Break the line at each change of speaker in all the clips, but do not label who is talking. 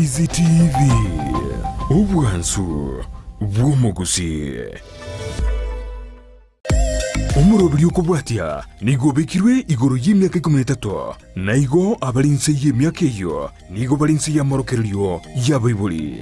Ndizi TV ubwansu bw'omugusii omurobiri okubwatya nigobekirwe igoro y'emyaka 13 naigo abalinse y'emyaka eyo nigo balinse y'amorokereryo y'abaibuli.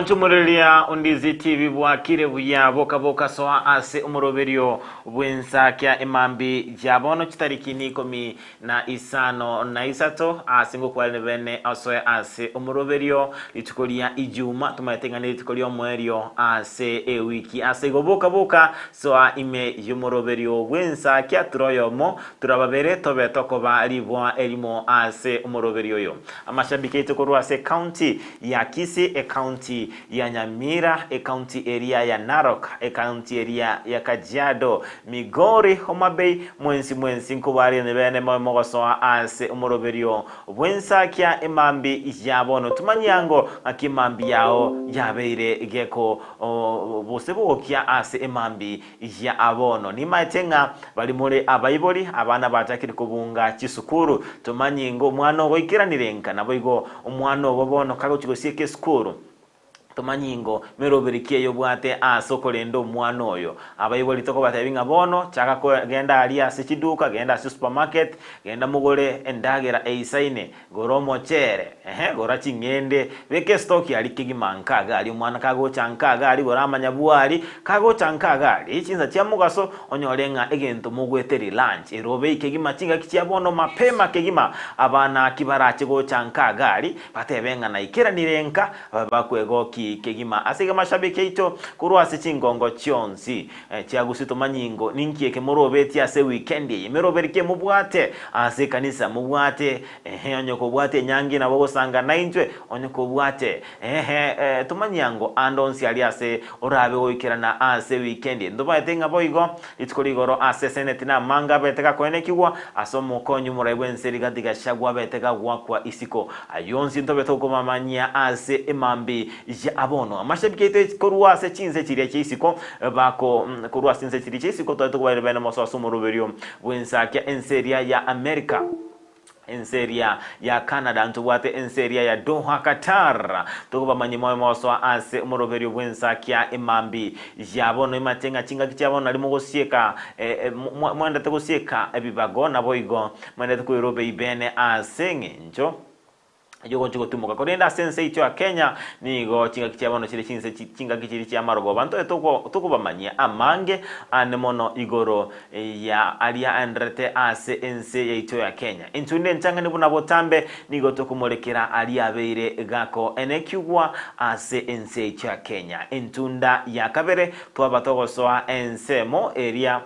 Tumurilia Ndizi TV bwakire buya boka soa ase umuroberio bw'ENSAKIA emambi jabono kitariki 15 na isato asingo kwa bene asoya ase umuroberio litukolia ijuma tumatenga litukolia mwerio ase wiki ase boka soa ime yumuroberio bw'ENSAKIA turoyomo turababere tobe tokoba libwa elimo ase umuroberio yo amashabiki yetu ase county ya Kisii county ya Nyamira, county area ya Narok, county area ya Kajiado, Migori, Homa Bay, mwensi nkubari nebene mogosoa ase umuroberio bw'ENSAKIA emambi jabono tumanyango akimambi yao yabeire geko bosebuokia ase emambi ya abono ni maitenga bali muri abayiboli abana batakiri kubunga kisukuru tumanyingo umwana ogoikiranirenka naboigo umwana obobono kago kigosieke skuru tomanyingo meroberikie yo bwate asokolendo mwana oyo abayiboli toko batabinga bono chaka ko genda ali ase chiduka genda ase supermarket genda mugore endagera eisaine goromo chere gora chingende beke stock ali kigimankaga ali mwana kago chankaga ali gora manyabwali kago chankaga ali ichinza chiamugaso onyolenga egento mugweteri lunch erobe ikigima chinga kichiabono mapema kigima abana kibarache go chankaga ali batebenga na ikera nirenka bakwego kegima asiga mashabiki ito kurwase chingongo chionzi Gusii tomanyingo ninkieke morobeti ase weekend yemeroberike mubwate ase kanisa mubwate onyoko bwate nyangi na bogosanga nainjwe onyoko bwate tomanyango andonsi ali ase orabe oikerana ase weekend ndoba tenga boigo itkoligoro ase senate na manga beteka koenekiwa asomo konyu muraibwenseri gadiga shagwa beteka gwakwa isiko ayonsi ntobeto komamanya ase emambi abono amashabiki yetu korwa se chinze chiri cyisiko bako korwa sinze chiri cyisiko to kubare bene moso asumuruberio bw'ENSAKIA enseria ya America enseria ya Canada ntubwate enseria ya Doha Qatar tukuba manyimo moso ase umuroberio bw'ENSAKIA emambi yabono imatenga chinga kicyabona arimo gosieka mwenda tegosieka ebibago naboigo mwenda tukuirobe ibene asenge njo Yogo chiko tumuka korenda sense icho ya Kenya nigo chinga kichabono chile chinga kichiri chia marogo banto tuko bamanya amange anemono igoro ya alia andrete ase ense ya icho ya Kenya intunde ntanga nibuna botambe nigo tukumolekera alia beire gako enekiwa ase ense icho ya Kenya intunda ya kabere twabatogo soa ensemo area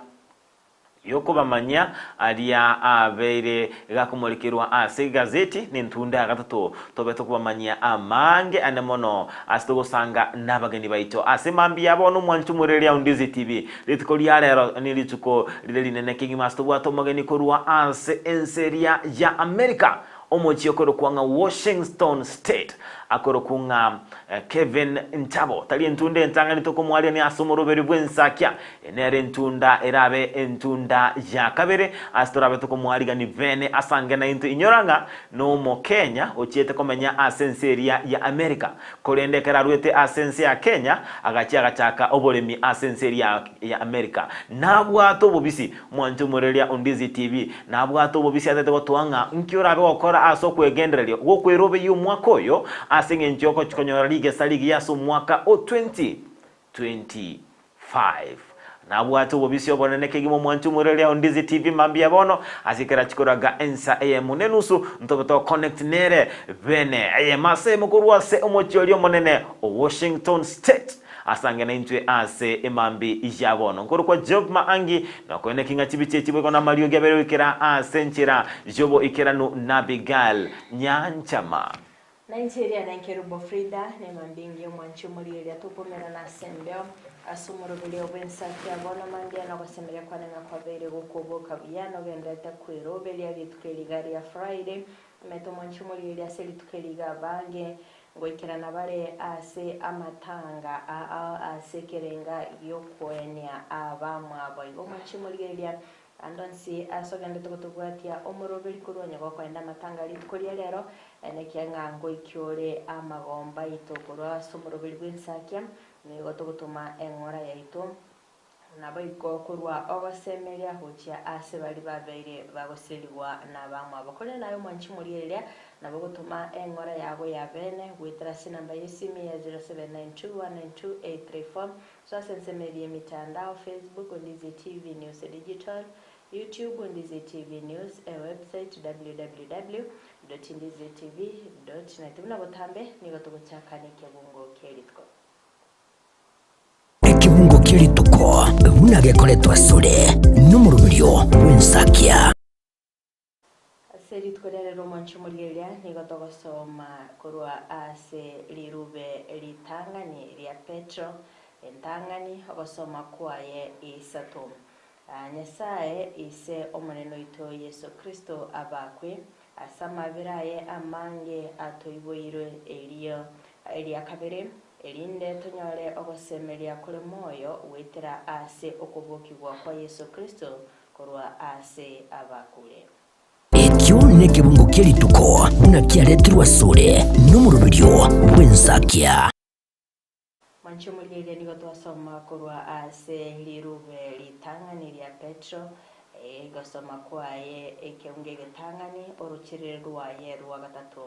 yoko bamanya alia abeire gakumurikirwa ase gazeti nintunda gatatu tobeto kubamanya amange anemono astogosanga nabageni baito ase mambi yabono mwanchumureria Ndizi TV litikolia lero nilituko lilinene kingimasto bwato mageni korwa ase enseria ya America omochi okoro kwanga Washington State akoro kunga Kevin Ntabo tali entunde ntanga nitoko mwali ni asumuruberi bw'ENSAKIA enere ntunda erabe entunda ya kabere astorabe toko mwali gani vene asange na into inyoranga no mo Kenya ochiete komenya asenseria ya America kolende kerarwete asense ya Kenya agachaka obolemi asenseria ya America nabwato bobisi mwanchumureria Ndizi TV nabwato bobisi atete gotwanga nkiorabe okora aso kwegendereryo gokwerobe yu mwakoyo asenge njoko chikonyora lige saligi yaso mwaka o 2025 nabwatu bobisi oboneneke gimo mwanchumureria Ndizi TV mambi yabono asikera chikoraga ensa munenusu ntobeto connect nere bene masemo kurwase omochiolio monene Washington State asange na intwe ase emambi ijabono nkoro kwa job maangi na kwene kinga chibiche chibwe na Mario Gabero ikera ase nchira jobo ikera no Abigael Nyanchama
Nigeria na KERUBO FRIDAH ne mambingi mwanchumuli ya tupomera na sembeo asumuro bilio bwensakia bona mandia na kwasemeria kwa nanga kwa bere gukuboka biyano gendete kwirobelia litukeligaria Friday meto mwanchumuli ya seli tukeliga bange ngoikira na bare ase amatanga ase kerenga yokwenya abamwa boigo mwanchumuli ya andonsi asogende tukutugwatia omuroberi kurwanya gwakwenda matanga litukolia lero enekianga ngoikiore amagomba itokorwa somuroberi bwensakia nigo tugutuma engora yaito nabo ikokorwa ogosemeria hochia ase bali babeire bagoseliwa na bamwe abakore nayo mwanchimuriria nabo gutuma engora yabo ya bene gwitira sinamba yesimi ya 0792192834 so sensemeria mitandao Facebook Ndizi TV News Digital, YouTube Ndizi TV News, website www.ndizitv.net. Tuna botambe nigo tuguchakane kebungo kelitko.
Ekibungo kelituko bunagekoletwa sore n'umurubirio w'ensakia.
Seritko rero mwanchumuliria nigo tugosoma kurwa ase lirube litangani lya Petro entangani ogosoma kwaye isatu. Nyasaye ise omoneno ito Yesu Kristo abakwe asama biraye amange atoiboirwe elia kabere elinde tonyore ogosemeria kule moyo wetera ase okubokigwa kwa Yesu Kristo korwa ase abakure.
Ekyo nekibungo kelituko bunakiaretirwa sore n'umurubirio w'ensakia.
Manchumuliria nigo twasoma kurwa ase lirube litangani lya Petro gosoma kwaye ekeunge getangani orukirire rwaye rwa gatatu.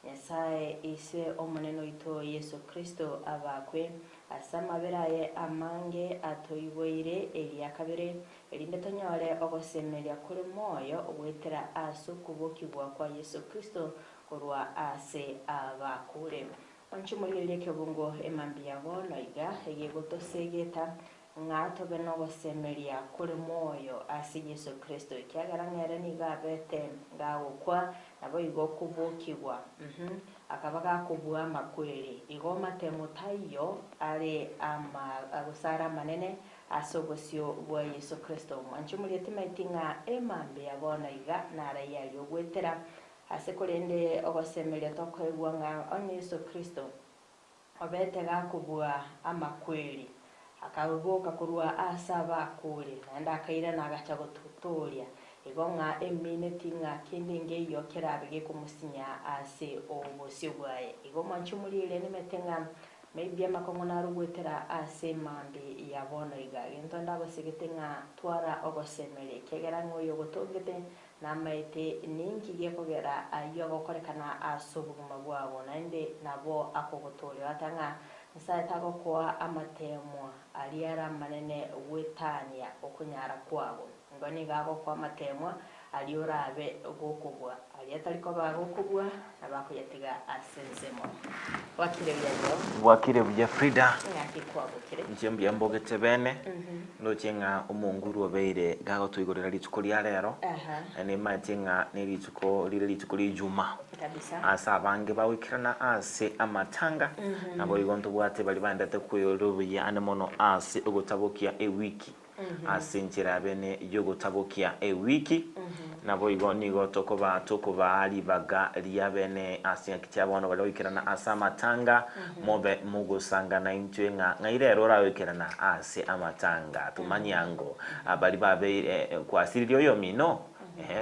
Nyasaye ise omoneno ito Yesu Kristo abakwe asama biraye amange atoiboire elia kabere elinde tonyore ogosemeria kuri moyo wetera asu kubokibwa kwa Yesu Kristo kurwa ase abakure. Onchumulirie kebungo emambi yabono iga egegotosegeta ngato beno gosemeria kuri moyo ase Yesu Kristo kiagarangere niga bete ngawo kwa nabo igo kubokibwa akabaga kubwa makweli igo matemutayo ari agusara manene asogosio bwa Yesu Kristo. Onchumulirie timaitinga emambi yabono iga nara yayo gwetera ase kurende ogosemeria tokwegwa nga on Yesu Kristo obete gakubwa amakweli akaruboka kurwa asaba kure nanda akaira nagacha gotutoria igonga eminute nga kindinge yokerabe kumusinya ase obosio bwaye igo manchumurire nimetenga maybe amakongo narugwetera ase mambi yabono iga into ndagosegetenga twara ogosemeria kegera ngoyo gotogete namaite ningi gekogera ayo gokorekana asubuguma bwabo nande nabo akogotore batanga nsayitago kwa amatemwa aliara manene wetania okunyara kwabo ngoni gago kwa matemwa aliorabe gokubwa aliataliko bagokubwa nabakuyatiga asensemo
wakire bya FRIDAH
ngaki kwabo kire
njembi yambogete bene no chenga umunguru obeire gago tuigorera litsuko lya lero ene matinga ne litsuko lijuma
kabisa
asa abange bawikirana ase amatanga nabo igonto bwate bali bandate kuyorobuya anemono ase ogotabokia ewiki ase nchira bene yogotabokia ewiki nabo igonigo tokoba ali baga lya bene ase kityabona bali wikirana asa amatanga mobe mugusanga na intwenga ngairero rawikirana ase amatanga tumanyango abali babe kwasiririo yo mino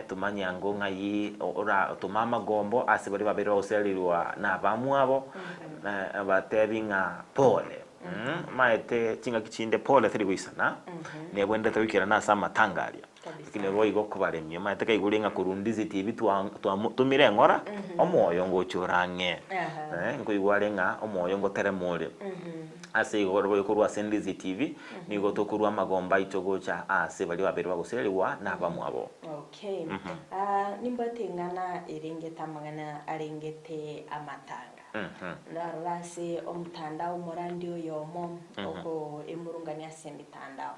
tumanyango ngai ora tumama gombo ase bali babere oselirwa na bamwabo abatebinga pole maete tinga kichinde pole tiri wisana ne bwende tawikira na sama tangalia kile boy gokubaremye maete kai gulinga kurundizi TV tumire ngora omoyo ngochurange ngo igwalenga omoyo ngoteremole ase igoro boy kurwa Ndizi TV nigo tokurwa magomba itogocha ase bali babere bagoseliwa na bamwabo.
Okay. Nimbatingana iringeta magana aringete amatanga. Narase omutanda umurandi yomo oko emurunga ngani asemitandao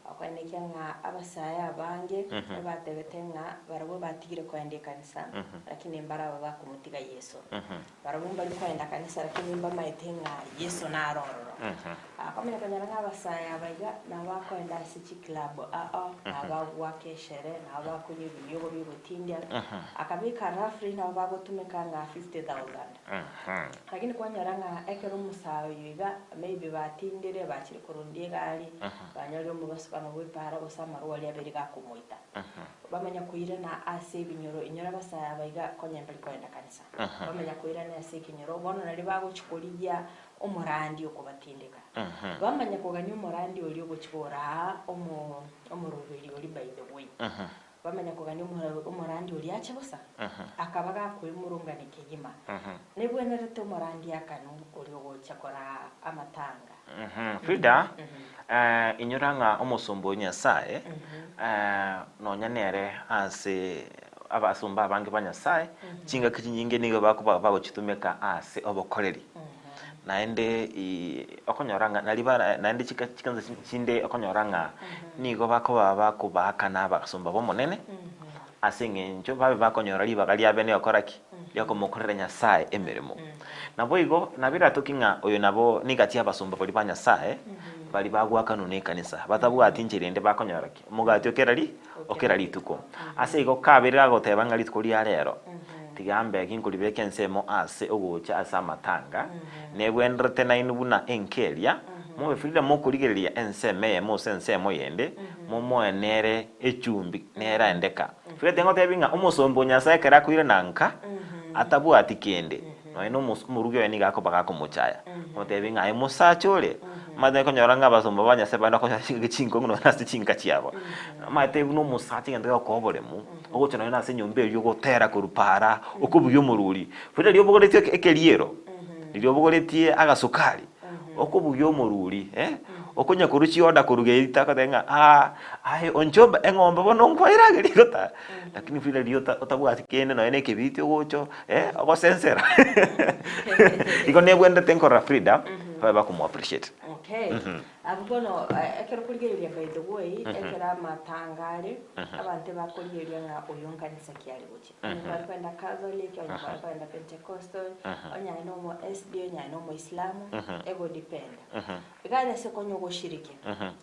akwendeka nga abasaya bange batebete nga barabo batigire kwenda kanisa lakini mbara baba kumutiga Yesu barabo bali kwenda kanisa lakini mba maite nga Yesu narororo akamenya kanyara nga abasaya baiga nabakwenda siki club nabagwa keshere nabakunye biyogo birutindia akabika rafri nabagotumeka nga 50,000 lakini kwanyara nga ekero musayo yiga maybe batindire bakiri kurundiye gali banyari mu basukana bwipara bosama rwali abiri gakumoita bamenya kuira na ase binyoro inyora basaya baiga konyembali kwenda kanisa bamenya kuira na ase kinyoro bono nali baguchikuliya umurandi okubatindika bamenya kuganya umurandi oli oguchikora omurubiri oli by the way bamenya kuganya umurandi oli acha bosa akabaga kwimurungane kigima nebwe narete umurandi akanu oli oguchakora amatanga
Frida inyoranga omusumbo Nyasaye nonyanere ase abasumba abange banyasaye chinga kinyinge nigo bakuba chitumeka ase obokoreri naende okonyoranga nalibara naende chikanza chinde okonyoranga nigo bakubakana abasumba bomonene ase ngenjo babe bakonyora libagali abene okoraki yakomokorera Nyasaye emeremo nabo igo nabira tokinga oyo nabo nigati abasumba bali banyasaye bali bagwakano ne kanisa batabwa atinjirende bakonyoraki mugati okerali tuko ase igo kabira goteba ngali tukuri arero tigambe kinkuri beke nsemo ase ogocha asa amatanga nebwendrete nainubuna enkeria mobe frida mokurigeria enseme mo sensemo yende momo enere echumbi nera endeka frida tengo tebinga omosombo Nyasaye kera kuire nanka atabu atikende no eno muruge ni gako bagako muchaya motebinga ai musachole made ko nyoranga abasombo banyase bana ko chingo no nasi chinga chiabo mate no musachi ngende ko bolemu ogocho no nasi nyombe yo gotera kurupara okubuyo mururi frida lyo bogoretio ekeliero lyo bogoretie agasukari okubuyo mururi okonya kuruchi oda kurugeita katenga ai onchomba engombe bono nkwaira gerigota lakini frida lyo otabwa atikene no ene kebitio gocho ogo sensera iko nebwende tenkora frida baba kumu appreciate
abugono ekero kurigeria by the way ekera matangare abante bakurigeria nga oyonkanisa kyali buki bari kwenda Catholic bari kwenda Pentecostal onya no mo SD onya no mo Islam ego depend igale se konyo goshirike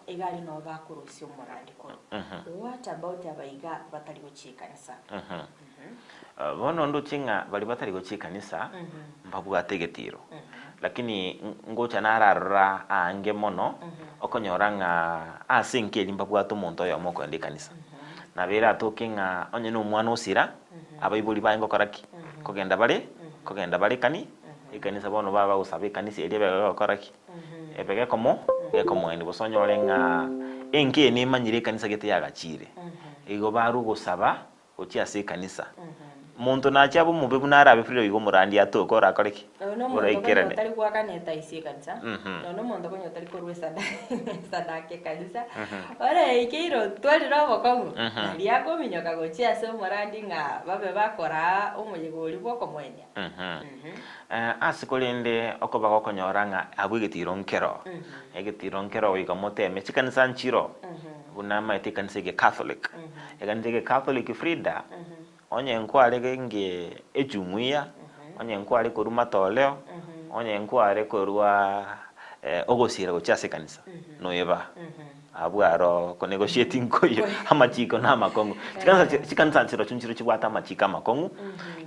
igale no bakurusi umurandi ko what about abaiga batari guchikanisa
bono ndo chinga bali batari guchikanisa mbabu ategetiro lakini ngocha nararra ange mono okonyoranga asinkeli mbabu atumonto yo moko ndi kanisa na bera tokinga onye no mwana osira abayibuli bayengo karaki kogenda bale kani ikanisa bono baba usabe kanisa eri bega karaki ebege komo ndi bosonyo lenga enke ni manyire kanisa gete yagachire igo baru gusaba ochi ase kanisa muntu nachabo mube bunarabe friro igo murandi atokora akoreki
ora ikerane tari kwakaneta isi kanisa no muntu konyo tari korwesa sadake kanisa ora ikiro twalira bokongo liako minyoka gochi ase murandi nga babe bakora omuyigori boko mwenya
asikolende okoba gokonyoranga abwigitiro nkero egitiro nkero igo moteme chikanisa nchiro bunama etikanisa ge Catholic eganjege Catholic Frida onye nkware genge ejumuia onye nkware koruma toleo onye nkware korwa ogosira gochase kanisa noyeba abwaro ko negotiating koyo amachiko na makongo chikanisa chiro chunchiro chibwata amachika makongo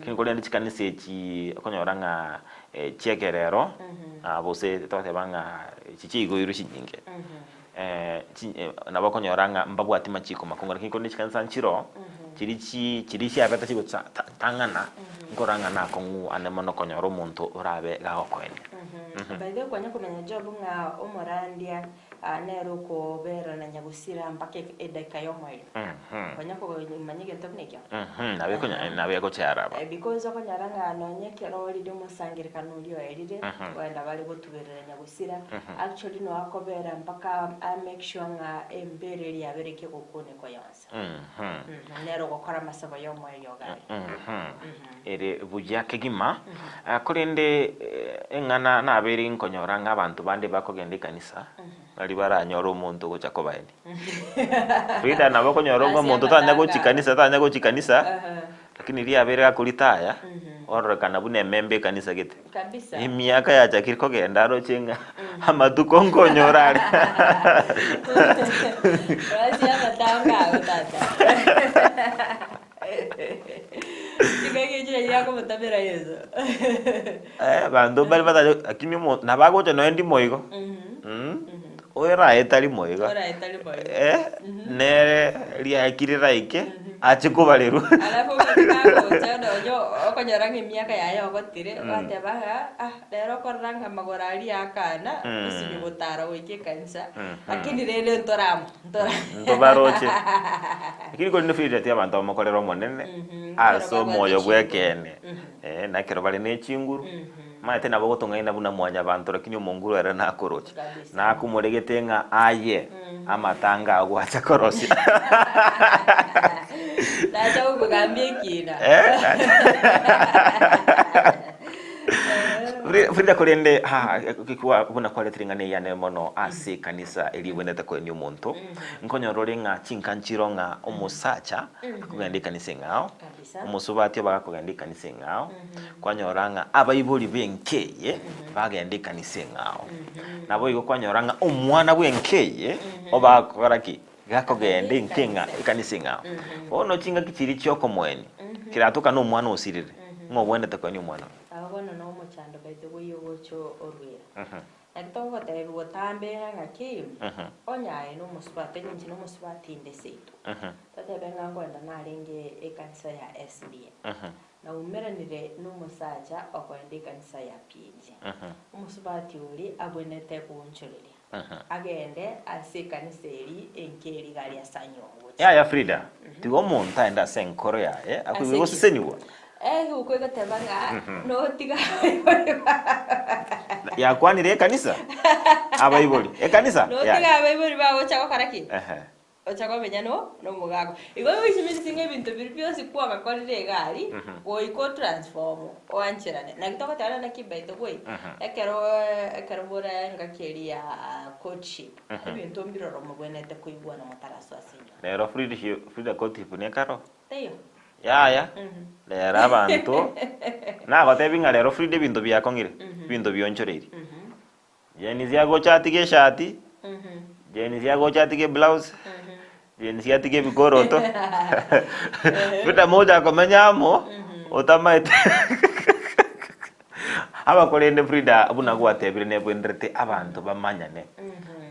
kinkolende chikanisa echi okonyoranga chekerero abose totebanga chichigo irushinyinge nabakonyoranga mbabwati machiko makongo kinkolende chikanisa chiro chirichi abeta chigo tangana ngoranga na kongu anemono konyoro muntu urabe gakokwenya
baide kwanya kumenya job nga omorandia nero ko bera na nyagusira mpake edaka yomwe kwanya ko manyige toknekya
nabe ko cyaraba
because okonyaranga nonyeke roli de musangire kanulio edide wenda bali botuberera nyagusira actually no akobera mpaka make sure nga embere ya bereke kokone ko yansa nero gukora masaba yomwe yogari
ere bujya kegima kurende engana naberi nkonyoranga abantu bande bakogende kanisa ali baranyora omuntu gocha kobaini Frida nabo konyora omuntu tanya gochi kanisa lakini ria abere akulitaya orokana bune membe kanisa gete
kabisa
imiaka yacha kiriko genda rochenga amatuko nkonyorari
Rasi amatanga utata Tikakijira yako mutabira yezo
bando bali bata akini mo nabagocha no endi moigo Ora etali moigo ne ria kirira ike achikubareru
alafu mtakako chano yo okonyora ng'imiaka yayo ogotire batebaga rero koranga magorari akana usini gutara wiki kanisa lakini rero
ntobaroche lakini ko ni Frida tia bantu amokorero monene aso moyo gwekene na kero bali ne chinguru maete nabo gotongaina buna mwanya bantu lakini omonguru era nakorocha nakumuregete nga aye amatanga agwacha korosia
Dacha ukugambie kina.
Frida kolende kikuwa buna kwale tringane yane mono ase kanisa eliweneta ko ni omuntu nkonyorore nga chinkanchiro nga omusacha kugandi kanisa ngao omusubati bagakugandi kanisa ngao kwanyoranga abayiboli benkeye bagandi kanisa ngao nabo igo kwanyoranga omwana bwenkeye obakoraki gakogende nkinga ikanisa ngao ono chinga kichiri cyoko mweni kiratuka no mwana osirire ngobwende takoni omwana
Abono no muchando baite goyogocho orwira Ektongo teru tambe nga kim onyaye no muswate nyinji no muswate indeseto tate benga ngwenda naringe ekanisa ya SDA na umeranire no musacha okwenda ekanisa ya PG umuswate uri abwenete kunchurire agende ase kanisa eri enkeri gali asanyongo
ya Frida tigo monta enda senkoro ya akubigo siseniwa
ukwega tebanga no tiga
ya kwani re kanisa abayiboli kanisa
no tiga abayiboli bago chako karaki ochako benyano no mugago igo bishimisi singe bintu biribyo sikwa gakorire gari go iko transform oanchirane na gitoko tara na kibaito gwe ekero bora ngakeria coachship bintu mbiroro mubwenete kuibwa na mutaraso asinyo
lero Frida coachship ne karo
teyo
ya lero abantu na gotebinga lero Frida bintu byakongire bintu byonchoreri yeni ziago chatige shati yeni ziago chatige blouse yeni ziatige bigoroto Frida moja komanyamo otamaite abakolende Frida abuna gwatebire nebwenderete abantu bamanyane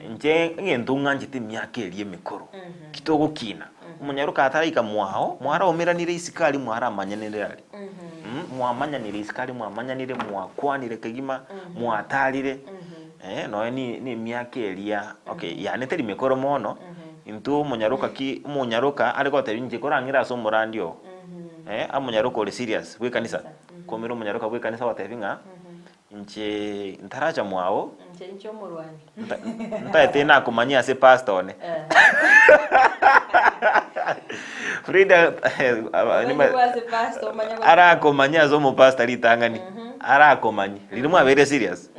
nje ngentunga njite myaka eri emikoro kitogo kina umunyaruka atarika mwao mwara omeranire isikali mwara amanyanire ali mwamanyanire isikali mwamanyanire mwakwanire kegima mwatalire no ni myaka eria okay ya neteri mikoro mono intu munyaruka ariko terinje korangira so murandio amunyaruka ori serious we kanisa komero munyaruka we kanisa watebinga nche ntaracha mwao
ncho murwani
ntaete na kumanyia se pastor ne Frida
ni se pastor manya
ara kumanyia zo mu pastor litangani ara kumanyi lirimu abere serious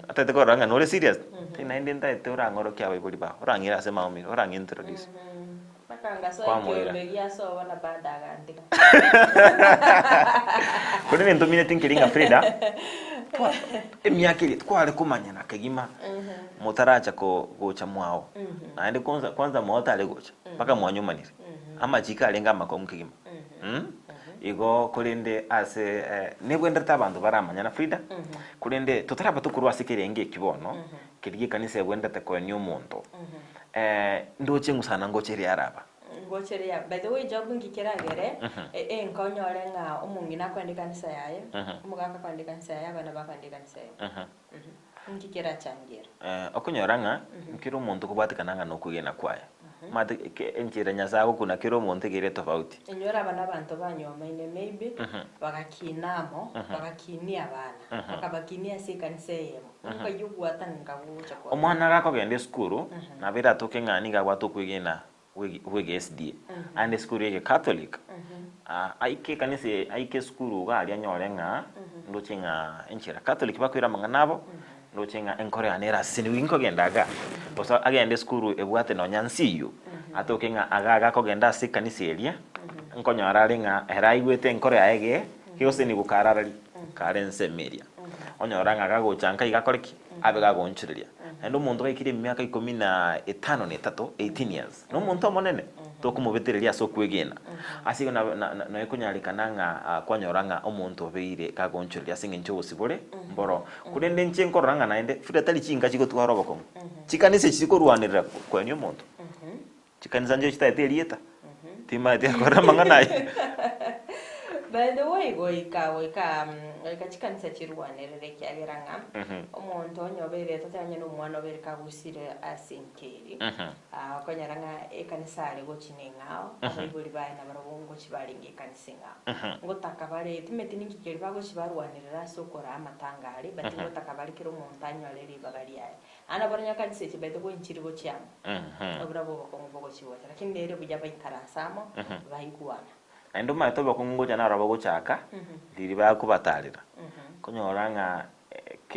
atate ko ranga no serious tina inde ntaete urangoro kya bayiboli ba urangira se maumi urangi introduce
makanga so ikyo so wana badaga ndika
kuni ndo mine tinkiringa Frida emyakiri twale kumanya na kagima mutaracha ko gocha mwao naende kwanza mwota ale gocha paka mwanyumanire ama jika alenga makomkigima igo kulinde ase nebwenda tabantu baramanya na Frida kulinde tutaraba tukurwa sikirenge kibono kirige kanisa ebwenda takoni omuntu ndoche ngusana ngocheri araba
ngocheria by the way job ngikeragere nkonyore nga omungina kwandika kanisa yaye umugaka kwandika kanisa yaye abana bakwandika kanisa yaye ngikera changira
okunyoranga nkiro omuntu kubatikananga nokugena kwaya mate enchira nyasago kuna kiro omuntu gere tofauti
enyora abana bantu banyomaine maybe bagakinamo bagakinia abana bakabakinia se kanisa yemo ukayugwata ngabucha kwa
omwana gako gende skuru na bira toke ngani gagwa tokwigena wege SDA and school yake Catholic aike kanise aike school ga ali anyorenga ndochinga enchira Catholic bakwira manganabo nochenga enkore anera sini winko gendaga boso agende skuru ebwate no nyansiyo atokenga agaga kogenda sikanisa eria nkonyora ringa eraigwete enkore aege hiose ni gukararari karense meria onyora nga gagochanga igakoreki abega gonchiriria endo muntu gaikire myaka 15 na 18 years no muntu omonene tokumubitiriria so kwegena asigo na ekunyarikana nga kwanyoranga omuntu obeire kagonchiriria singe ncho osibore mboro kurende nche nkoranga naende fuda tali chinga chiko twaroboko chikanise chikorwanirira kwenyo muntu chikanisa nje chitaterieta tima tia kora manganaye.
By the way, goika chikanisa chirwanirire kyageranga omuntu onyobere totanya no mwana obere kagusire asinkeri akonyaranga ekanisa ali gochinengao abibuli baye na barobongo chibalinge kanisa ngao ngotaka bare timeti ningikeri bago chibarwanirira sokora amatangari bati ngotaka bare kiro omuntu anyolere bagali yaye ana baranya kanisa chibete go inchirigo cyamo obrabo bakongo bogo chibocha lakini rero bujya bayikarasamo bayikuwana
endo mato bakungo jana rabo chaka ndiri ba kubatarira konyoranga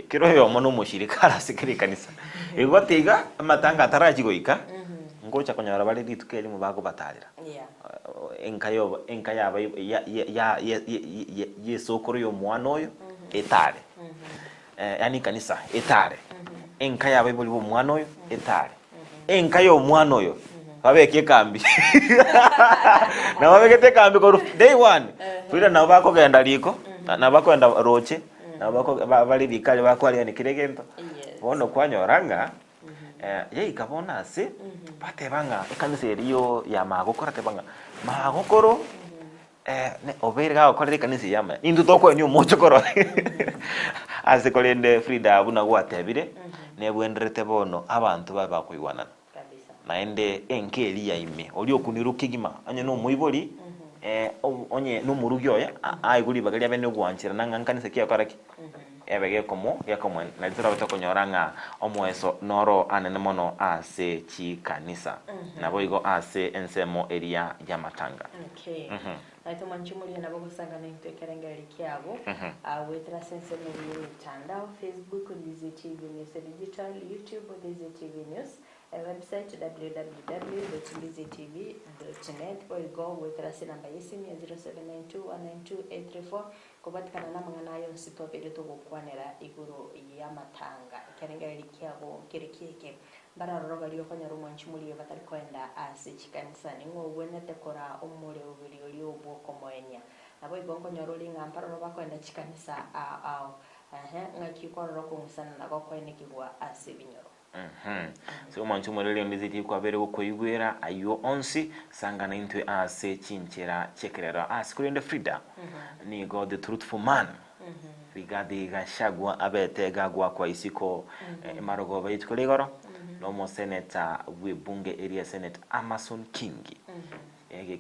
kiro yo mono mushirikara sikiri kanisa igotega amatanga ataraji goika ngocha konyora bali ditukeli mu bago batarira enkayo aba ya yesokoro yo mwana oyo etare yani kanisa etare enkayo aba boli bo mwana oyo etare enkayo mwana oyo babeke kambi na babeke kambi ko day one twira na bako genda liko na bako enda roche na bako bali bikali bako ali ni kiregento bono kwanyoranga ye ikabona ase batebanga ekanisa eriyo ya magokora tebanga magokoro ne oberga okorere kanisa yama indu toko enyo mocho koro ase kolende FRIDAH buna gwatebire ne bwenderete bono abantu baba kuiwanana naende enkeli ya ime oli okunirukigima anye no muiboli onye no murugyoya aiguli bagali abene gwanchira nanga nkanisa kiya karaki ebege komo na litera batokonyoranga omweso noro anene mono ase chi kanisa nabo igo ase ensemo eria ya matanga
naito manchumuri nabo gusanga n'intu ekerengeri kyabo wetera sense muri mtandao Facebook Ndizi TV News Digital, YouTube Ndizi TV News, website www.ndizitv.net or go wetera namba yesimu ya 0792192834 kubatikana na mangana yo sitobere to gukwanera iguru ya matanga ekerengeri kyabo kerekeke bararoro bali okonyara umunchi muri yo batari kwenda ase chikanisa ningo wenete kora omure obiri oli obwoko moenya nabo igongo nyoroli ngamparo bakwenda chikanisa ngakikororo kumusana nako kwenekigwa ase binyoro
so umunchi muri yo ndiziti kwabere ukoyigwera ayo onsi sangana intwe ase chinchera chekerera ase kurinde FRIDAH ni God the truthful man rigadi gashagwa abete gagwa kwa isiko marogo bayitkolegoro no senator webunge area senate Amason Kingi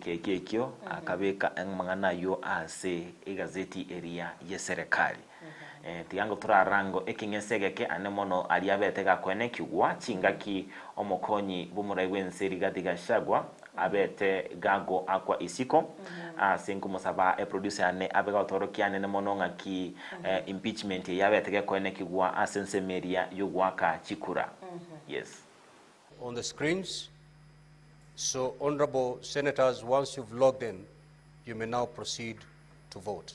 kekekyo akabeka mangana yo ase igazeti area ye serikali tiyango turarango ekingesegeke anemono aliabete gakwene kigwa chingaki omokonyi bumurai wenseri gadiga shagwa abete gago akwa isiko singu musaba producer ane abega otorokia ane mono ngaki impeachment yabete gakwene kigwa asense meria yugwaka chikura. Yes.
On the screens. So, honorable senators, once you've logged in, you may now proceed to vote.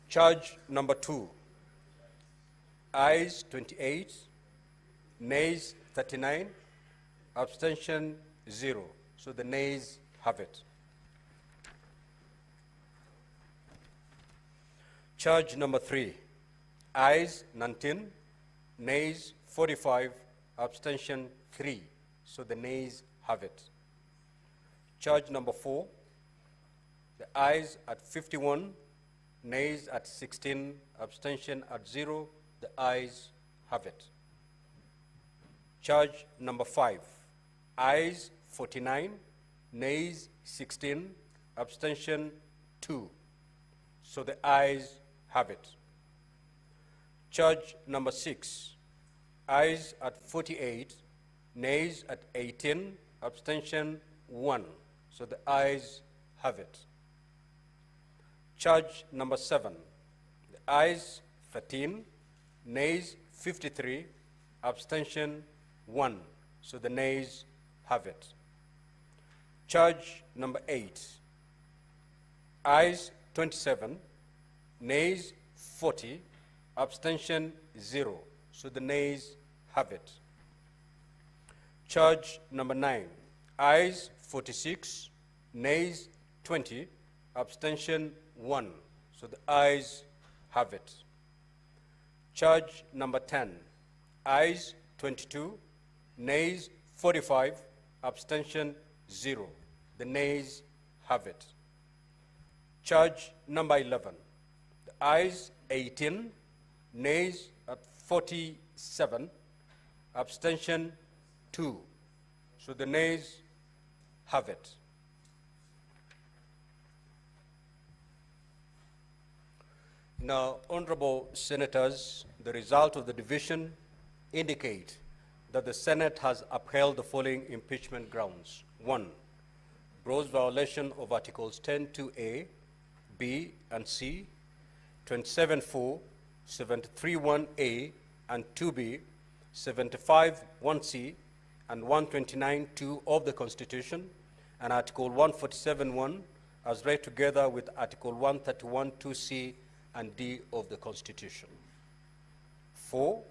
Charge number 2, ayes 28, nays 39, abstention 0. So the nays have it. Charge number 3, ayes 19, nays 45, abstention 3. So the nays have it. Charge number 4, the ayes at 51, nays at 16, abstention at 0. The ayes have it. Charge number 5, ayes 49, nays 16, abstention 2. So the ayes have it. Charge number 6, ayes at 48, nays at 18, abstention 1. So the ayes have it. Charge number 7, the ayes 13, nays 53, abstention 1. So the nays have it. Charge number 8, ayes 27, nays 40, abstention 0. So the nays have it. Charge number 9, ayes 46, nays 20, abstention 1. So the ayes have it. Charge number 10, ayes 22, nays 45, abstention 0. The nays have it. Charge number 11, the ayes 18, nays at 47, abstention 2. So the nays have it. Now, honorable senators, the result of the division indicate that the Senate has upheld the following impeachment grounds. 1, gross violation of Articles 10(2)(a), B, and C, 27(4), 73(1)(a), and 2B, 75(1)(c), and 129(2) of the Constitution, and Article 147(1) as read together with Article 131(2)(c) and D of the Constitution. 4,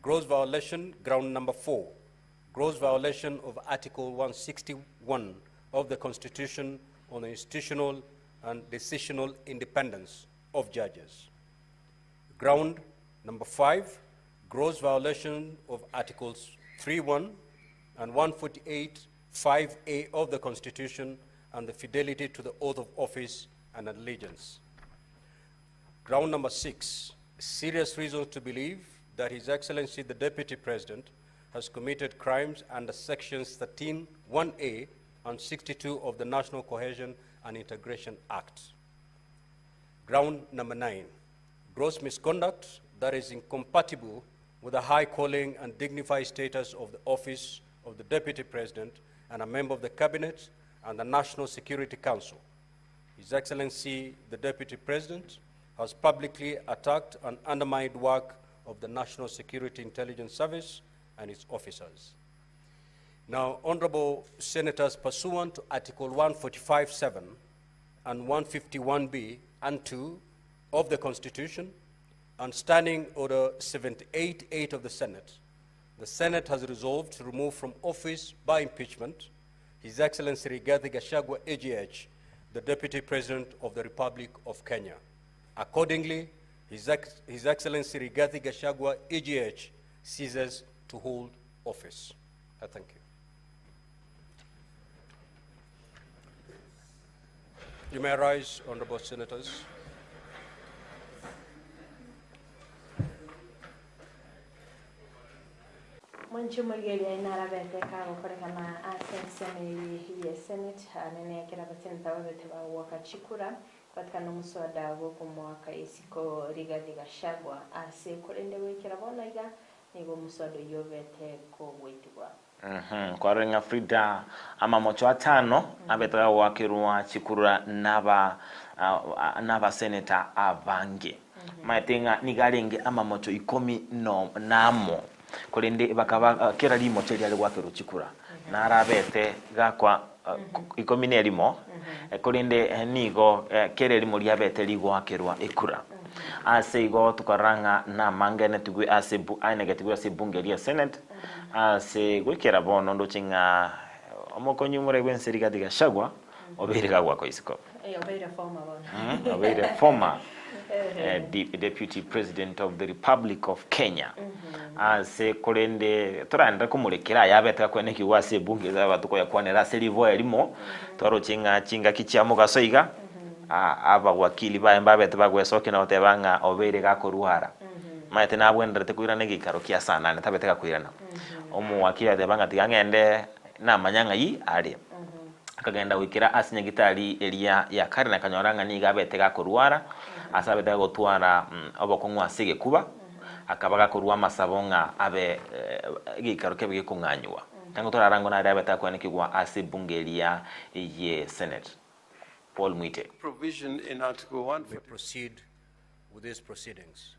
gross violation, ground number 4, gross violation of Article 161 of the Constitution on the institutional and decisional independence of judges. Ground number 5, gross violation of Articles 3(1) and 148(5)(a) of the Constitution and the fidelity to the oath of office and allegiance. Ground number 6, serious reasons to believe that His Excellency the Deputy President has committed crimes under Sections 13(1)(a) and 62 of the National Cohesion and Integration Act. Ground number 9, gross misconduct that is incompatible with the high calling and dignified status of the office of the Deputy President and a member of the Cabinet and the National Security Council. His Excellency the Deputy President has publicly attacked and undermined work of the National Security Intelligence Service and its officers. Now, honorable senators, pursuant to Article 145(7) and 151(b) and 2 of the Constitution, and Standing Order 78(8) of the Senate has resolved to remove from office by impeachment His Excellency Rigathi Gachagua, AGH, the Deputy President of the Republic of Kenya. Accordingly, His Excellency Rigathi Gachagua, AGH, ceases to hold office. I thank you. You may rise, honorable senators.
Mwanchi Murgeli inara bete kago korekana asenseme ya Senate anene kira batenta wabete ba wakachikura katika muswada woko mwaka isiko Rigathi Gachagua ase kolendewe kira bona iga nigo muswada yobete ko wetwa.
Kwa renga FRIDAH ama mocho atano abetwa wakirwa chikura naba senator abange. Maetenga nigalenge ama mocho 10 namo. Kolende bakaba kera limo teli ali wake ruchikura na arabete gakwa ikomine limo kolende nigo kere limo lyabete ligwa kerwa ekura ase igo tukaranga na mangene tugwe ase bu ainege tugwe ase bunge lya Senate ase gwekera bono ndo chinga omokonyi mure gwense Rigathi Gachagua obere gagwa ko isiko
Obere forma bono
obere forma Deputy President of the Republic of Kenya. Ase kolende turanda kumurekera yabeta kweneki wase bunge za batuko yakwanera selivo elimo twaro chinga kichamo gasoiga aba wakili babeta bagwesoke na otebanga obere gakoruara maete na bwendere tekwirana gikaro kia sana ne tabeteka kwirana omu wakili atebanga tigangende na manyanga yi ari akagenda wikira asinya gitari elia ya kare na kanyoranga ni gabeteka koruara asabeteka gotwara obokongwa sige kuba akabaga kurwa masabonga abe gikaro kebige kunganywa tango torarango na abeta kwanekigwa ase bungelia ye Senate Paul Mwite.
Provision in Article 1.
We proceed with these proceedings.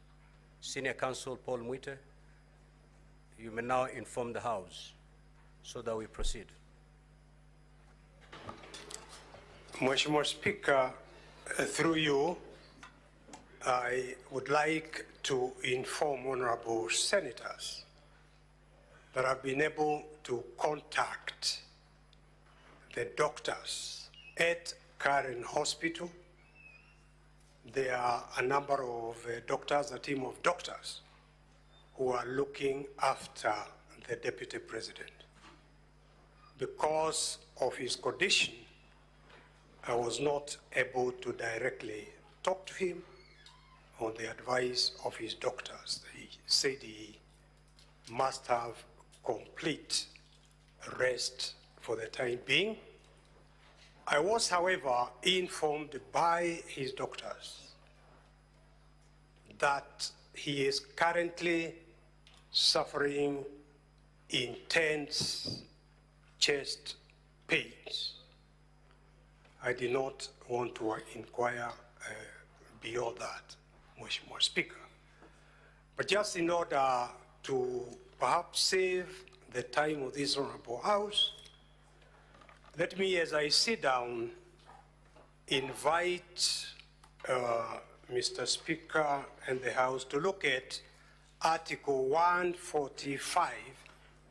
Senior Counsel Paul Mwite, you may now inform the House so that we proceed.
Mheshimiwa Speaker, through you, I would like to inform honorable senators that I've been able to contact the doctors at Karen Hospital. There are a number of doctors, a team of doctors, who are looking after the Deputy President. Because of his condition, I was not able to directly talk to him on the advice of his doctors. He said he must have complete rest for the time being. I was, however, informed by his doctors that he is currently suffering intense chest pains. I did not want to inquire beyond that, Mheshimiwa Speaker. But just in order to perhaps save the time of this Honorable House, let me, as I sit down, invite Mr. Speaker and the House to look at Article 145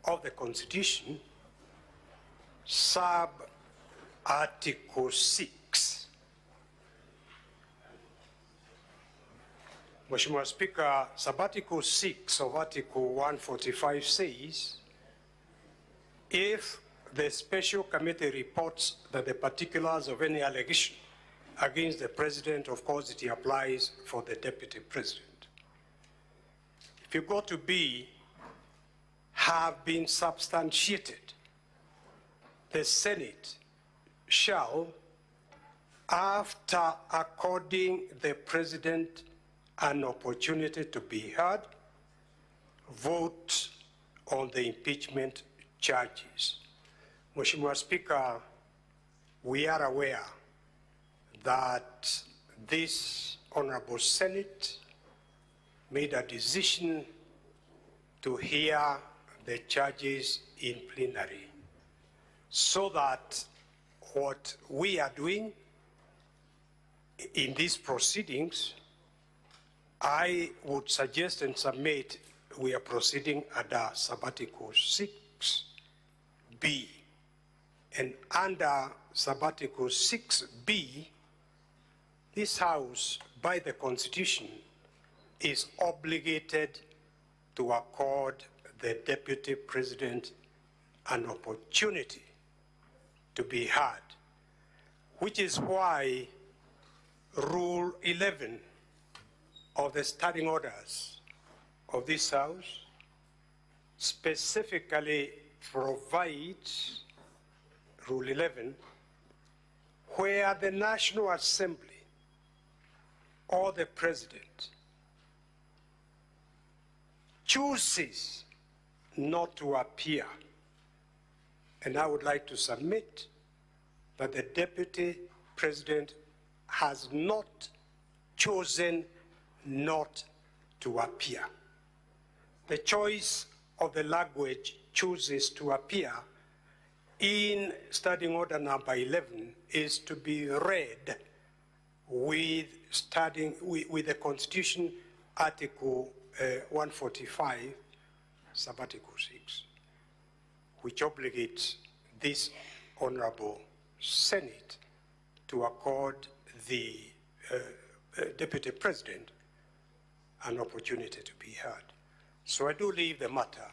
of the Constitution, sub-Article 6. Mheshimiwa Speaker, sub-Article 6 of Article 145 says, if the special committee reports that the particulars of any allegation against the President, of course it applies for the Deputy President. If you go to B, have been substantiated, the Senate shall, after according the President an opportunity to be heard, vote on the impeachment charges. Mheshimiwa Speaker, we are aware that this Honorable Senate made a decision to hear the charges in plenary, so that what we are doing in these proceedings, I would suggest and submit we are proceeding under sub-Article 6B. And under sub-Article 6B, this House, by the Constitution, is obligated to accord the Deputy President an opportunity to be heard, which is why Rule 11 of the standing orders of this House specifically provides, Rule 11, where the National Assembly or the President chooses not to appear. And I would like to submit that the Deputy President has not chosen not to appear. The choice of the language chooses to appear in Standing Order number 11 is to be read with the Constitution Article 145, sub-Article 6, which obligates this Honorable Senate to accord the Deputy President an opportunity to be heard. So I do leave the matter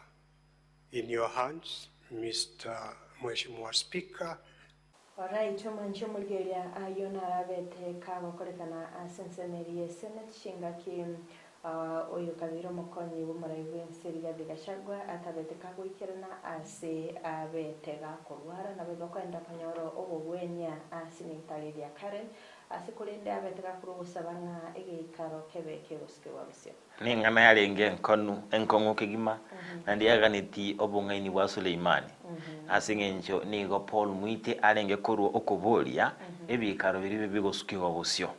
in your hands, Mr. Mheshimiwa Speaker.
Alright, Mheshimiwa ayona rabete kabo kolekana asenseneri Senate shingaki oyo kabiro mokonyi bumuraiwe nseriga bigashagwa atabete kagwikirana ase abetega kurwara na bebe kwenda kanyoro obugwenya asinitaliria Karen asikulinde abetega kurusabanga egikaro kebeke uske wabisyo
ningana yarenge enkongo kigima nandiaganiti obungaini bwa Suleimani asingenjo nigo Paul Mwite arenge koru okuboria ebikaro biri bigosukirwa busyo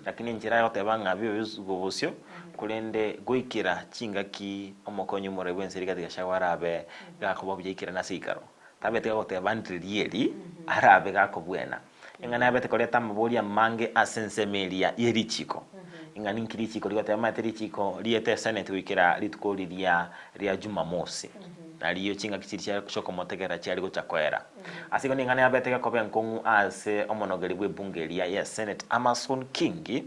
lakini njira yote banga bibusyo kulende goikira chingaki omokonyo muraiwe nseriga tigashawarabe gakobo byikira nasikaro tabete gote bandirieri arabe gakobwena ingana bete koleta maboria mange asensemeria yerichiko ingani nkirichiko ligote materichiko liete Senate wikira litukoliria ria Jumamosi naliyo chinga kichirisha kushoko motegera cyari gucakwera asiko ningana yabete gakobe nkongu ase omonogeri bwe bungeria ya Senate Amason King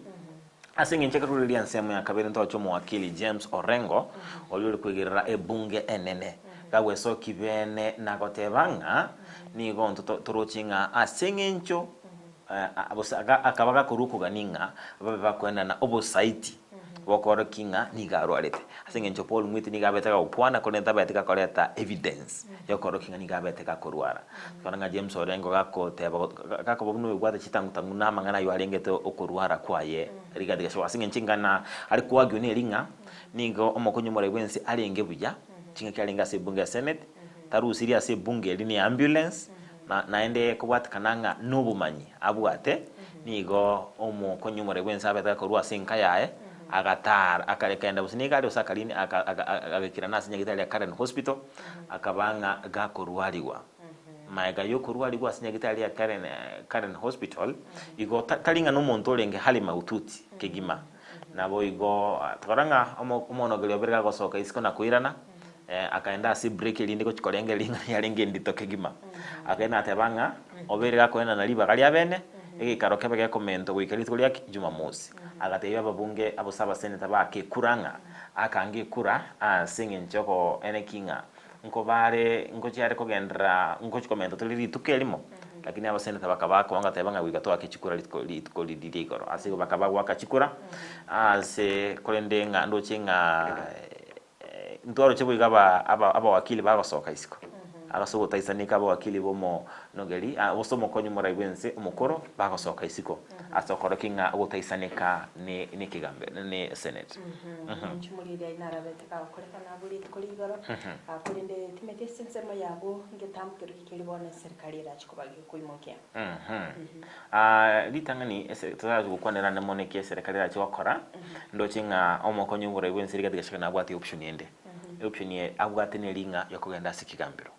asinge nchekaruliria nsemo ya kabiri ntocho mwakili James Orengo oluri kwigirira ebunge enene gagweso kibene nagotebanga nigo ntorochinga asinge ncho akabaga kuruku ganinga bakwenda na obosaiti wakora kinga nigarwarete asinge ncho Paul Mwite nigabeteka upwana konenta beteka koleta evidence yakoro kinga nigabeteka kurwara kana James Orengo gako bobunu bwate chitangutangu namangana yo alengete okurwara kwaye rigadiga so asinge nchingana ari kwagyo ne ringa nigo omokonyo muraiwensi alenge buja chinga kyalenga se bunge Senate tarusiria se bunge lini ambulance naende kubwata kananga nobumanyi abwate nigo omokonyo muraiwensi abeteka kurwa sinka yae agatar akarekenda businigari usakalini agakira nasi nyagitali ya Karen Hospital akabanga gakorwaliwa maiga yokorwaliwa sinyagitali ya Karen Hospital igo talinga no muntu olenge hali maututi kegima nabo igo twaranga omonogeli oberega gosoka isiko na kuirana akaenda si break ilinde ko chikolenge linga yalenge ndito kegima akaenda atebanga oberega koena na liba gali abene egikaro kebege komento gwikalitwo lya Jumamosi agateiba babunge abosaba seneta bake kuranga akange kura asinge nchoko enekinga nkobare ngocyare kogendra ngochikomento tuliri tukelimo lakini aba seneta bakabaka wanga tebanga gwikato akechikura litko lidigoro asigo bakabagwa akachikura ase kolendenga ndochenga ntwaro chebo igaba aba wakili bagosoka isiko agasogo taisanika aba wakili bomo nogeri osomo konyo muraiwense umukoro bagosoka isiko asokoro kinga gutaisanika ni kigambe ni Senate
nchumulira inarabete ka kolekana buli tukoligoro akulinde timete sensemo yabo ngetambukiro kikilibone serikali rachikobagi kuimokia
litangani tutaza gukwanera na moneke serikali rachikokora ndochinga omokonyo muraiwense rigatigashika na bwati option yende option ye abwatene linga yakugenda sikigambiro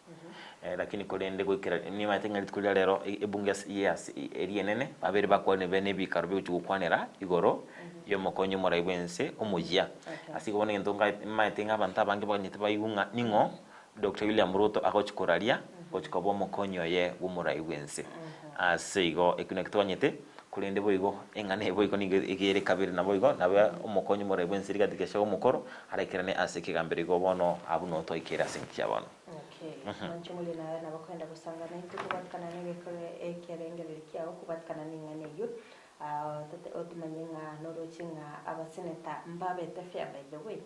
lakini kolende gwikira ni matenga litukulia lero ebunge yes erienene babere bakwane bene bikaro by'ukwanera igoro yo mokonyo muraiwense omujia asigone ntonga matenga banta bange banyite bayunga ningo Dr. William Ruto akochikoralia kochikobo mokonyo ye wumuraiwense asigo ekunekitwanyete kulende boigo engane boigo ni igere kabiri na boigo nabe omokonyo muraiwense rigatikesha omukoro arekirane asekigambere go bono abuno to ikera sinkia bono
manchumuli na bakwenda gusangana itukubatkana n'ibikore ekerengere kyao kubatkana n'inganeyo otumanyenga norochinga abaseneta mbabete fya by the way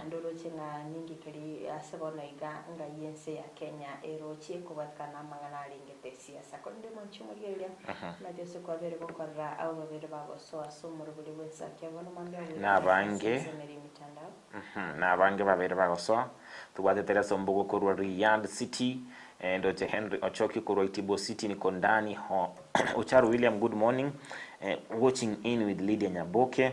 ndorochinga ningi kali asebona iga nga yense ya Kenya erochi kubatkana mangana lingete siasa konde manchumuli ile na byose kwa bere bokora abo babere bagoso asumuru buri wese akabona mambya
nabange babere bagoso tuwate Teresa Mbogo kurwa Riyadh City ndoche Henry Ochoki kurwa Itibo City niko ndani Ocharu William good morning watching in with Lydia Nyaboke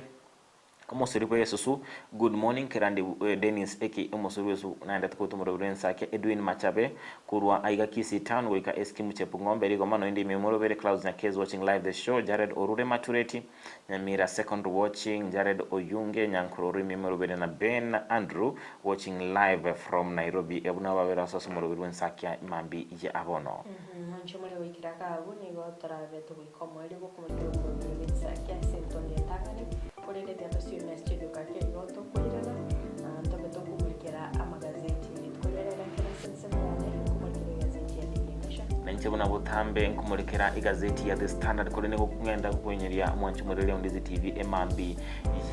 Omosoripo Yesusu good morning Kerandi Dennis Eki Omosoripo Yesu naenda tukutumura urensake Edwin Machabe kurwa Aiga Kisii town weka eski Muchepungombe rigo mano indi memoro very clouds na case watching live the show Jared Orure Matureti Nyamira second watching Jared Oyunge Nyankurori memoro very na Ben Andrew watching live from Nairobi ebuna babera soso moro urensake mambi ya abono
manchumule wikiraka abuni go torabe to wikomwe rigo kumutero urensake sentonde tangane kurinde tia tusiume studio kake igoto kwirana tobe tukumikira amagazeti twirirera kira sense yane kumikira gazeti ya
Nyanchama butambe nkumurikira igazeti ya The Standard kurine ngenda kwenyeria mwanchumurire Ndizi TV MAANGI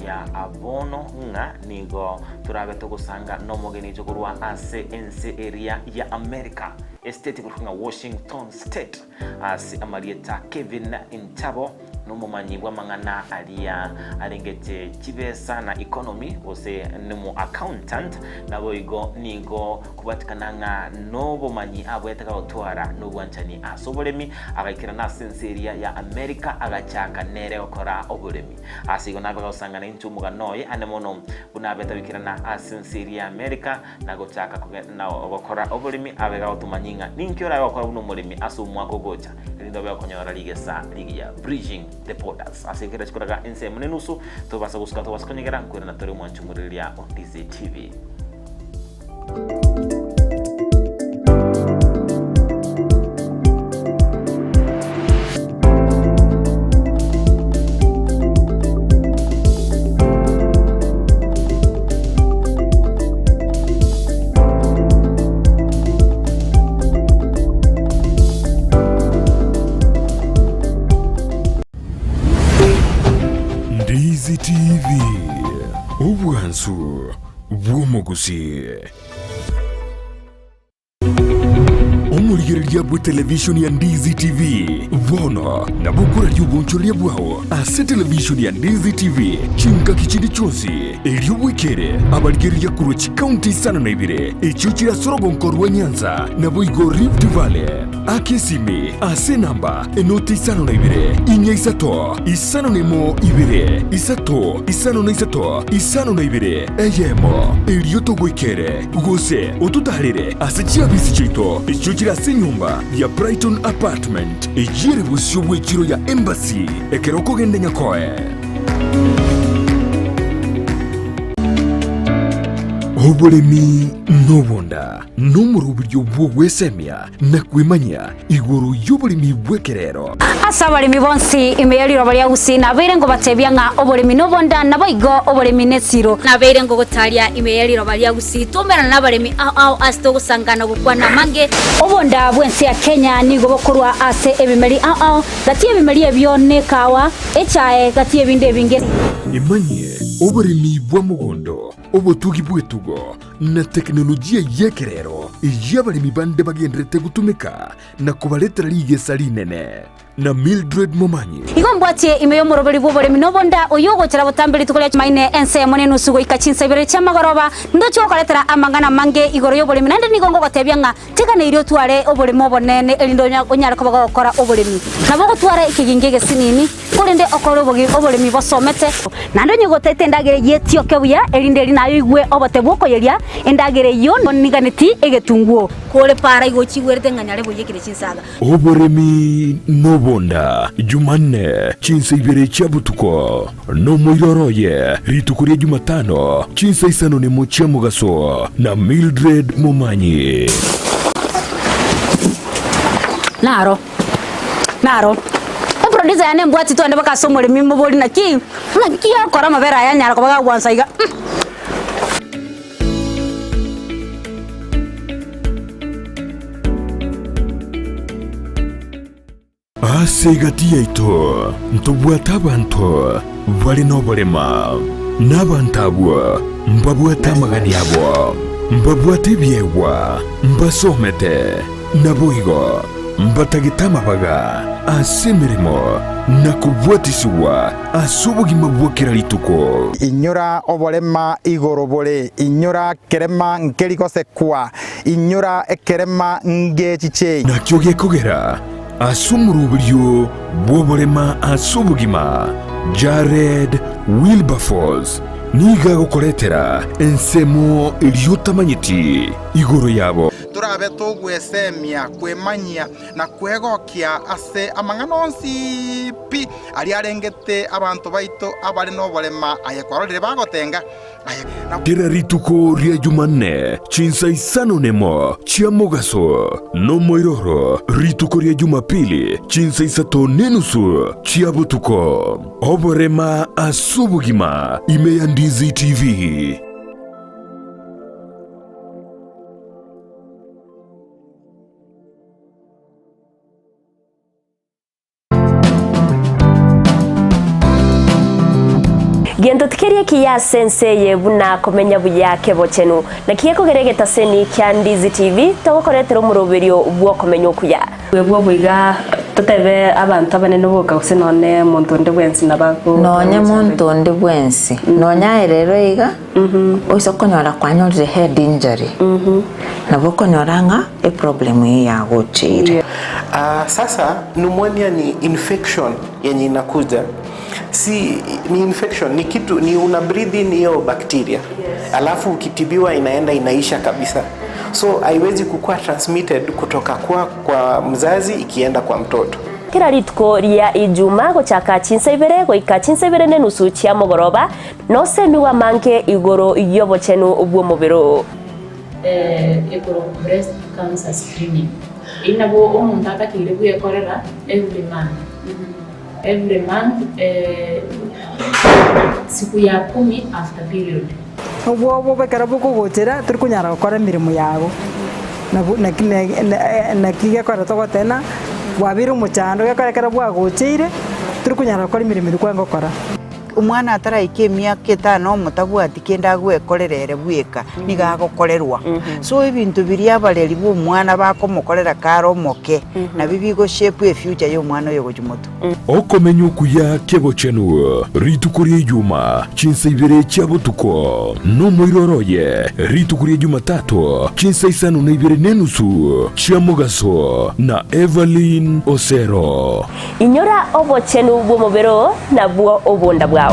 ya abono nga nigo turabe tugusanga no mugeni cyokurwa ase ense area ya America estate kurunga Washington State ase amarieta Kevin Intabo n'umumanyibwa mangana aliya arengete kibesa na economy ose nemu accountant nabo igo nigo kubatikananga no bumanyi abwetaka otwara no bwanchani asobolemi agakira na senseria ya America agachaka nere okora obolemi asigo nabaga usangana intumuga noye anemono bunabeta bikira na asenseria America nagochaka na okora obolemi abega otumanyinga ninkyora okora buno mulemi asumwa kogocha lindo bya konyora ligesa ligia bridging the borders asikira chikuraga ense munenusu tobasa gusuka tobasa konyegera kwera na tore mwanchumuriria Ndizi TV.
Ndizi TV ubwansu bw'umuguzi omurigirya bwa television ya Ndizi TV bono na bukura ry'ubunchurya bwawo ase television ya Ndizi TV chinka kichindi chonsi elyo wikere abarigirya kuru county sana na ibire echo kira sorogonkorwa Nyanza na boigo Rift Valley akesime ase namba enoti sana na ibire inya isato isano nemo ibire isato isano na isato isano na ibire eyemo elyo togwikere gose otutarire ase chiabisi chito echo kira se nyumba ya Brighton Apartment ejire busyo bwekiro ya Embassy ekeroko gende nyakoe obolemi nobonda n'umurubyo bw'ogwesemya nakwimanya iguru y'obolemi bwekerero
asa abalimi bonsi imeyaliro balya Gusii nabeire ngo batebya nga obolemi nobonda naboigo obolemi nesiro nabeire ngo gotalya imeyaliro balya Gusii tumera n'abalemi ao asto gusangana gukwana mange obonda bwensi ya Kenya nigo bokurwa ase ebimeri ao gati ebimeri ebyo nekawa echae gati ebinde binge
imanye obolemi bwa mugondo obotugi bwetugo na teknolojia yekerero y'abalimi bande bagendrete gutumika na kubaletera ligesa linene na Mildred Momanyi
igombwatie imeyo muroberi bw'obolemi nobonda oyogochera butambiri tukoля maine ense munenusu goikachinsa ibere chamagoroba ndocho okaletera amangana mange igoro y'obolemi nande nigongo gotebya nga tekana irio tware obolemi obonene elindo onyara kubaga gukora obolemi nabo gutwara ikiginge gesinini kurinde okoro obolemi bosomete nando nyigotete ndagere yetio kebuya elinde linayo igwe obote bwokoyeria endagere yo niganeti egetunguo kole para igochigwerete nganyare boyekire chinsaga
obolemi nobonda Jumanne chinsa ibere chabutuko no moiroroye ritukuria Jumatano chinsa isano ni mochia mugaso na Mildred Momanyi
naro producer yane mbwati twende baka somole mimo boli na ki akora mabera yanyara ko baga gwansa iga
asegati yaito ntubwata abantu bali nobolema n'abantabwa mbabwata magani yabo mbabwata ebyewa mbasomete naboigo mbatagitama baga asemirimo nakubwatisiwa asubugima bwokera lituko
inyura obolema igorobole inyura kerema nkeriko sekwa inyura ekerema ngechiche
nakyo gekogera asumurubulyo bwobolema asubugima Jared Wilberforce niga gukoretera ensemo iliyotamanyiti igoro yabo
turabe tugwesemia kwemanyia na kwegokia ase amanganonsi pi ali arengete abantu baito abari no bolema ayekwarorire bagotenga
Kira rituko ria Jumanne chinsa isano nemo chia mogaso no moiroro rituko ria Jumapili chinsa isato nenusu chia butuko oborema asubugima ime ya Ndizi TV.
Gendo tikerie kia senseye buna komenya buyake bochenu na kieko geregeta seni kya Ndizi TV togokoretero muroberio bwo komenya okuya bwo buiga totebe abantu abanene boka usinone muntu ndi bwensi nabago
nonya muntu ndi bwensi nonya erero iga oiso konyora kwanyorire head injury nabo konyoranga e problem ya gochire.
Sasa pneumonia ni infection yenye inakuja. Si ni infection, ni kitu ni una breathe in hiyo bacteria. Alafu ukitibiwa inaenda inaisha kabisa. So haiwezi kukua transmitted kutoka kwa mzazi ikienda kwa mtoto.
Kira rituko ria Ijuma gochaka chinsa ibere goika chinsa ibere ne nusu chia mogoroba no semiwa manke igoro iyobo chenu ubwo mubiro.
Igoro breast cancer screening. Inabo omuntu akakire kuyekorera every month. Every month siku ya 10 after period.
Ubwo bekara buko gotera turi kunyara gukora mirimo yago na kiga kora togotena wabira umuchando gakarekera bwa gotire turi kunyara gukora mirimo iri kwango kora
umwana ataraike myaka 5 mutabwati kenda gwekorerere bweka nigagokorerwa so ibintu biri abareri bwo mwana bakomukorera karo moke na bibigo shape e future yo mwana yo gujumuto
okomenya okuya kebochenu ritukurie Juma chinsa ibere chia butuko no moiroroye ritukurie Jumatatu chinsa isano na ibere nenusu chia mogaso na Evelyn Osero
inyora obochenu bwo mubero na bwo obonda bwao.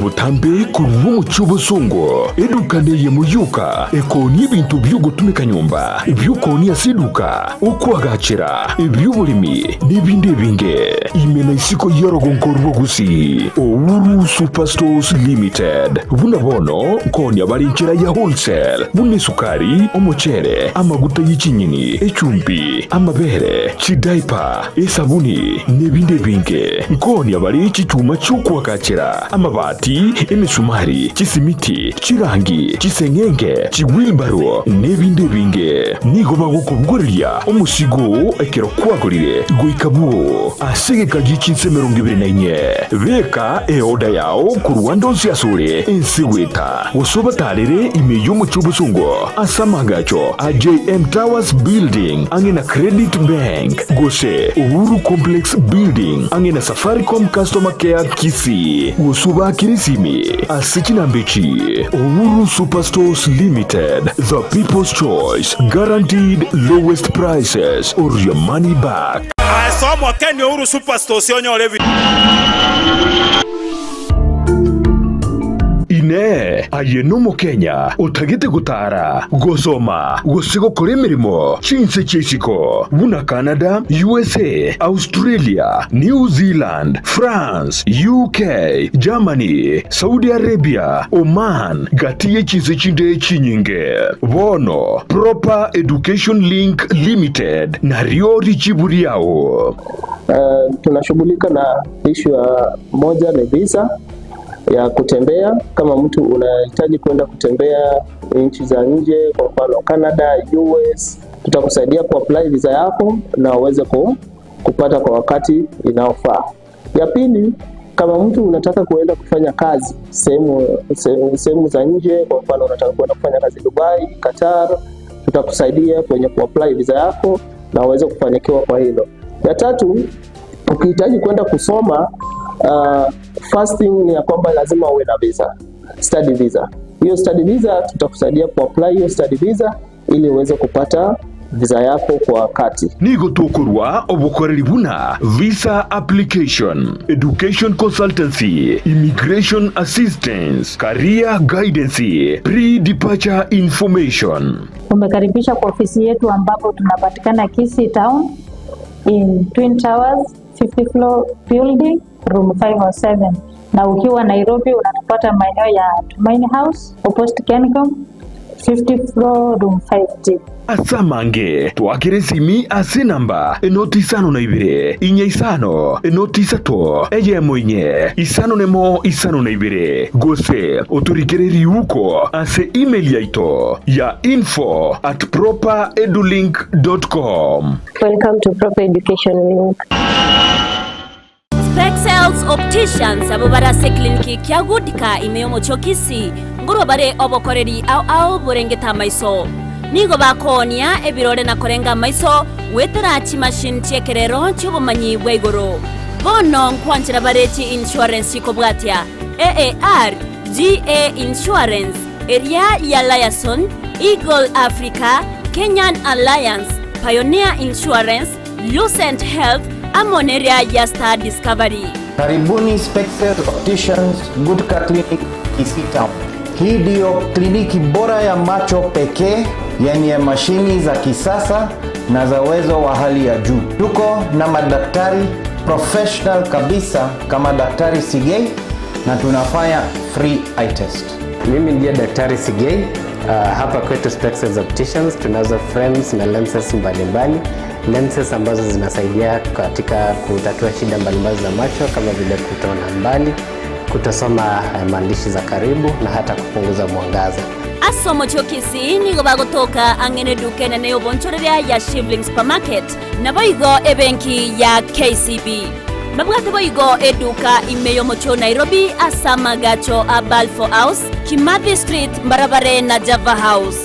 butambe kuruwo muchubo songo edukane ye muyuka ekoni bintu byugutumika nyumba byukoni asiduka ukwagachira ibyubulimi nibindi binge imena isiko yorogonkorwo Gusii Owuru Superstores Limited buna bono koni abarinchira ya wholesale bune sukari omuchere amaguta y'ikinyini echumbi amabere chidaipa esabuni nibindi binge koni abari icyuma cyukwagachira amabati emisumari chisimiti chirangi chisengenge chiwilbaro nebinde binge nigo bagukubugurira omusigo ekero kwagurire goikabuo asegeka gichinse 24 beka eoda yao ku Rwanda nsiyasure ensiweta usobatarire imeyo mu cyubusungo asamagacho AJM Towers Building angena Credit Bank gose Uhuru Complex Building angena Safaricom Customer Care Kisii usuba kirisimi asichina mbichi Uhuru Superstores Limited, the people's choice, guaranteed lowest prices or your money back.
I saw more Kenya Uhuru Superstores on your
ine ayenomo Kenya utagite gutara gosoma gosigo kore mirimo chinse chesiko buna Canada, USA, Australia, New Zealand, France, UK, Germany, Saudi Arabia, Oman gatiye chinse chinde chinyinge bono Proper Education Link Limited na riori chiburi yao.
Tunashughulika na issue ya moja ni visa ya kutembea. Kama mtu unahitaji kwenda kutembea nchi za nje, kwa mfano Canada, US, tutakusaidia kuapply visa yako na uweze kupata kwa wakati inaofaa. Ya pili, kama mtu unataka kuenda kufanya kazi sehemu za nje, kwa mfano unataka kwenda kufanya kazi Dubai, Qatar, tutakusaidia kwenye kuapply visa yako na uweze kufanikiwa kwa hilo. Ya tatu, ukihitaji kwenda kusoma, first thing ni ya kwamba lazima uwe na visa, study visa. Hiyo study visa tutakusaidia kuapply hiyo study visa ili uweze kupata visa yako kwa wakati.
Nigo tokorwa obukoreri buna visa application, education consultancy, immigration assistance, career guidance, pre-departure information.
Umekaribisha kwa ofisi yetu ambapo tunapatikana Kisii Town in Twin Towers 50 floor building room 507, na ukiwa Nairobi unatupata maeneo ya Tumaini House opposite Kencom 50 floor room 5G.
Asamange twakire simi ase namba enoti isano na ibere inya isano enoti isato eye moinye isano nemo isano na ibere gose oturikiriri uko ase email yaito ya info@properedulink.com.
Welcome to Proper Education Link.
Spexels Opticians abo barase kliniki kya gudika imeyomo chokisi ngoro bare obokoreri au burengeta maiso nigo bakonia ebirore na korenga maiso wetara chi machine chekerero chobumanyi bweigoro bono nkwanchira bareti insurance kobwatia AAR GA Insurance area ya Liason Eagle Africa Kenyan Alliance Pioneer Insurance Lucent Health Amoneria ya Star Discovery.
Karibuni Spectral Opticians Good Clinic Kisii Town. Hii ndio kliniki bora ya macho pekee yenye mashini za kisasa na za uwezo wa hali ya juu. Tuko na madaktari professional kabisa kama Daktari Sigei na tunafanya free eye test.
Mimi ndiye Daktari Sigei. Hapa kwetu Spectral Opticians tunazo frames na lenses mbalimbali. Lenses ambazo zinasaidia katika kutatua shida mbalimbali za macho kama vile kutoona mbali, kutosoma maandishi za karibu na hata kupunguza mwangaza.
Asomo chokisi nigo bagotoka angene dukene ne obonchoreria ya Shivling Supermarket na boigo ebenki ya KCB. Mabwate boigo eduka imeyo mocho Nairobi asama gacho a Balfour House, Kimathi Street, Mbarabare na Java House.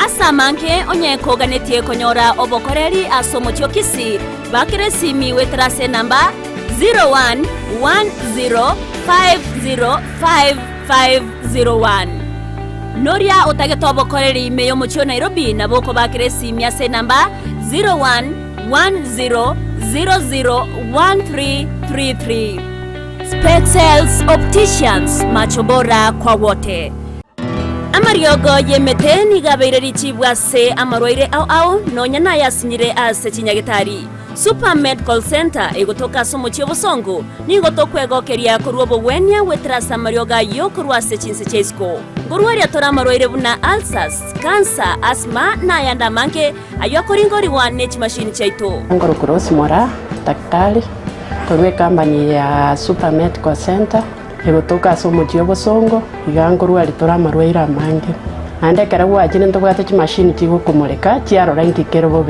Asamanke onyeko ganetie konyora obokoreri asomo chokisi bakire simi wetrase namba 0110505501. Noria otageto obokoreri meyo mocho Nairobi na boko bakire simi ase namba 0110001333. Spexels Opticians, macho bora kwa wote. Amariogo yemete nigabeireri chibwase amarwaire au nonya na yasinyire ase chinyagitari. Super Medical Center egotoka somo chiobosongo nigotokwegookeria koruobo wenia wetrasa marioga yokorwase chinse chesko ngorwaria tora marwaire buna ulcers, cancer, asthma na yanda manke ayokoringori wa nech machine chaito
ngoro cross mora daktari torwe company ya Super Medical Center egotoka somo chiobosongo igangorwari tora marwaire amange ande karabu ajine ndobwate chi machine chigo kumureka chiaro rangi kerubo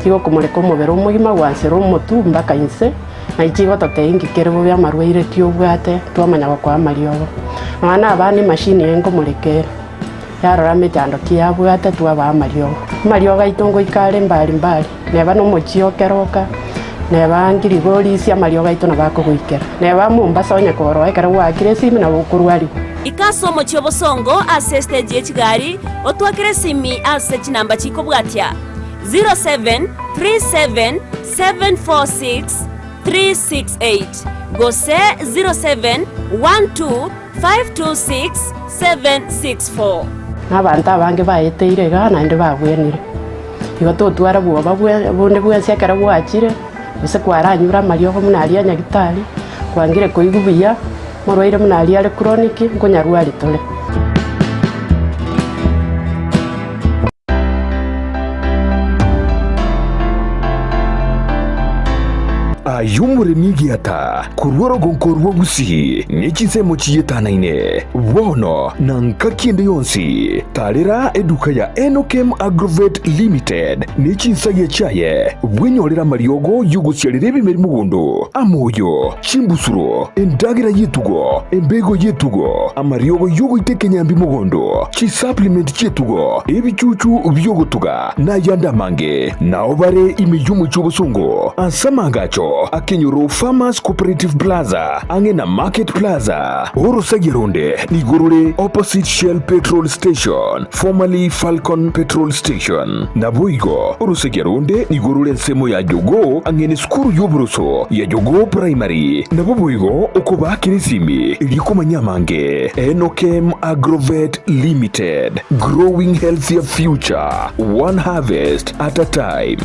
tigo kumureka umubiri umugima gwansira umutu mbaka inse na ikigo tateingi kerubo bya marwaire tiobwate twamanya kwa mariogo mwana abani machine yengo murekera yarora mitando kiabwate twaba mariogo itongo ikale mbali neba no muchiokeroka neba ngirigori cia mariogo itona bakugwikera neba Mombasa onya koro ekara wakire simi na bukurwari
ikaso mochio bosongo ase stage yechigari otwakire simi ase chinamba chikobwatia 0737746368 gose 0712526764
n'abantu abange bayeteire gana ndi bagwenire igo tutwara bwoba bunde bwense kara bwakire ese kwaranyura mariogo munaria nyagitari kwangire koigubiya morwaire munaria ale chronic nkonyarwari tole
ayumuremyi giata kurworo gonkorwo Gusii n'ekisemo kiyetanaine bono na nkakiende yonsi tarira eduka ya Enokem Agrovet Limited n'ekinsagia kyaye bwenyorera mariogo yugusyalira ebimeri mugondo amoyo chimbusuro endagira yetugo embego yetugo amariogo yugo itekenyambi mugondo chi supplement chetugo ebichuchu byogotuga na yanda mange na obare imiyumu cyobosongo Boigo asamagacho akenyuro Farmers Cooperative Plaza angena Market Plaza Urusagironde nigurule opposite Shell Petrol Station formerly Falcon Petrol Station na Boigo Urusagironde nigurule nsemo ya Jogo angene skuru yuburuso ya Jogo Primary na Boigo ukuba kinisimi iliko manyamange Enokem Agrovet Limited, growing healthier future, one harvest at a time.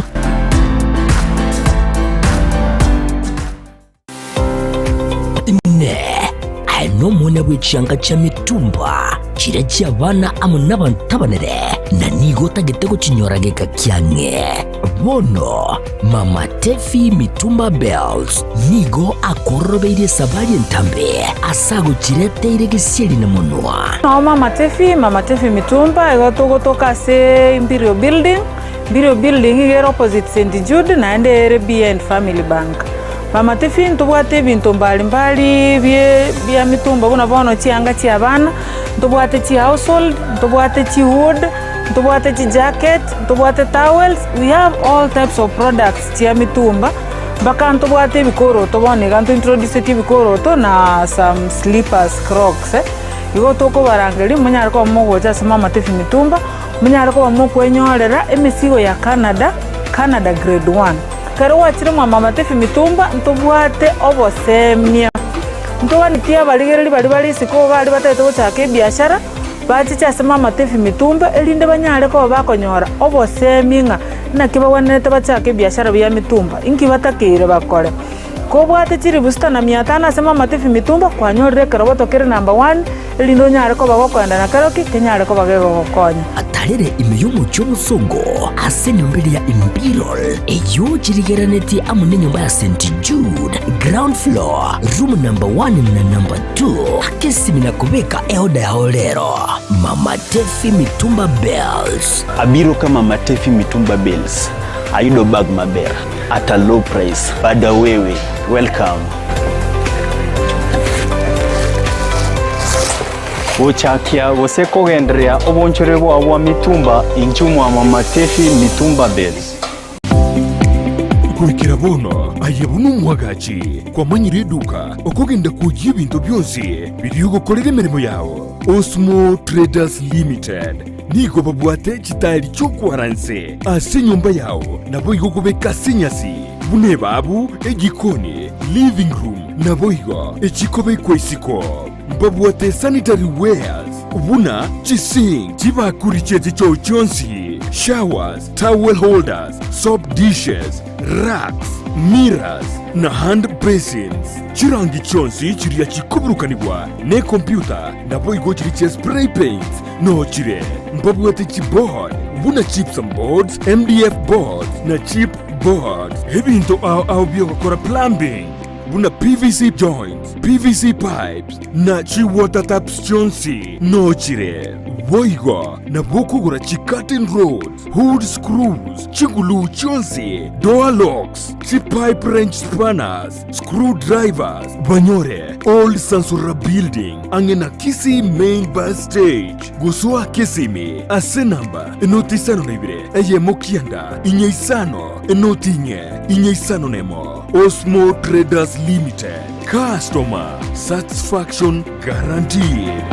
No mwana w'ekyanga kya mitumba kira ky'abaana amu n'abantabanire na nigo tagitego kinyorageka kyange bono Mama Tefi Mitumba Bells nigo akorobeire sabali entambe asago kireteire gisiri na munwa
no Mama Tefi Mitumba egotogotoka se Imperial Building igero opposite St Jude na ende BN Family Bank. Mama Tefi ntubwate bintu mbalimbali bya mitumba kuna bono chianga chia bana ntubwate chi household ntubwate chi wood ntubwate chi jacket ntubwate towels. We have all types of products chia mitumba baka ntubwate bikoro tubone gantu introduce ti bikoro to na some slippers crocs igo toko barangeli munyara ko mogocha se Mama Tefi Mitumba munyara ko mokwenyorera emisigo ya Canada grade 1 karo wachire Mama Tefi Mitumba ntubwate obosemia ntubani tia baligereri bali siko bali batete gochaka biashara bachicha se Mama Tefi Mitumba elinde banyare ko bakonyora oboseminga na kibawanete bachaka biashara bya mitumba inki batakire bakore ko bwate chiri busta na 500 se Mama Tefi Mitumba kwanyorere karo batokere number 1 elindo nyare ko bagokwenda na karoki kenyare ko bagego gokonya
atarere imiyumu cy'omusongo ase nyombere ya Imperial eyo chirigeraneti amune nyumba ya St Jude ground floor room number 1 na number 2 akesimi na kubeka ehoda ya olero Mama Tefi Mitumba Bells
abiro kama Mama Tefi Mitumba Bells ayudo bag maber at a low price bada wewe welcome Uchakia goseko gendrea obonchore bwa mitumba inchumu wa Mama Tefi Mitumba Bells
kurikira bono ayabunu mwagachi kwa manyire duka okogenda kujya ibintu byose biriyo gukorera imirimo yawo Osmo Traders Limited nigo babwate kitari cyo kwaranse ase nyumba yawo nabo igo kubeka sinyasi bune babu egikoni living room nabo igo ekikobe kwesiko babwate sanitary wares ubuna chising chibakuri chete cho chonsi showers towel holders soap dishes racks mirrors na hand basins chirangi chonsi chiria chikuburukanibwa ne computer nabo igo chiri spray paints no chire mbabwate chibord buna chips and boards MDF boards na chip boards ebinto au biokora plumbing buna PVC joints, PVC pipes, na chi water taps chonsi, no chire. Boigo, na boku gura chi curtain rods, hood screws, chingulu chonsi, door locks, chi pipe wrench spanners, screwdrivers, banyore, old Sansura building, angena Kisii main bus stage, gusua Kisimi, ase namba, enoti sano nebire, eye mokianda, inye isano, enoti inye isano nemo. Osmo Traders Limited. Customer satisfaction guaranteed.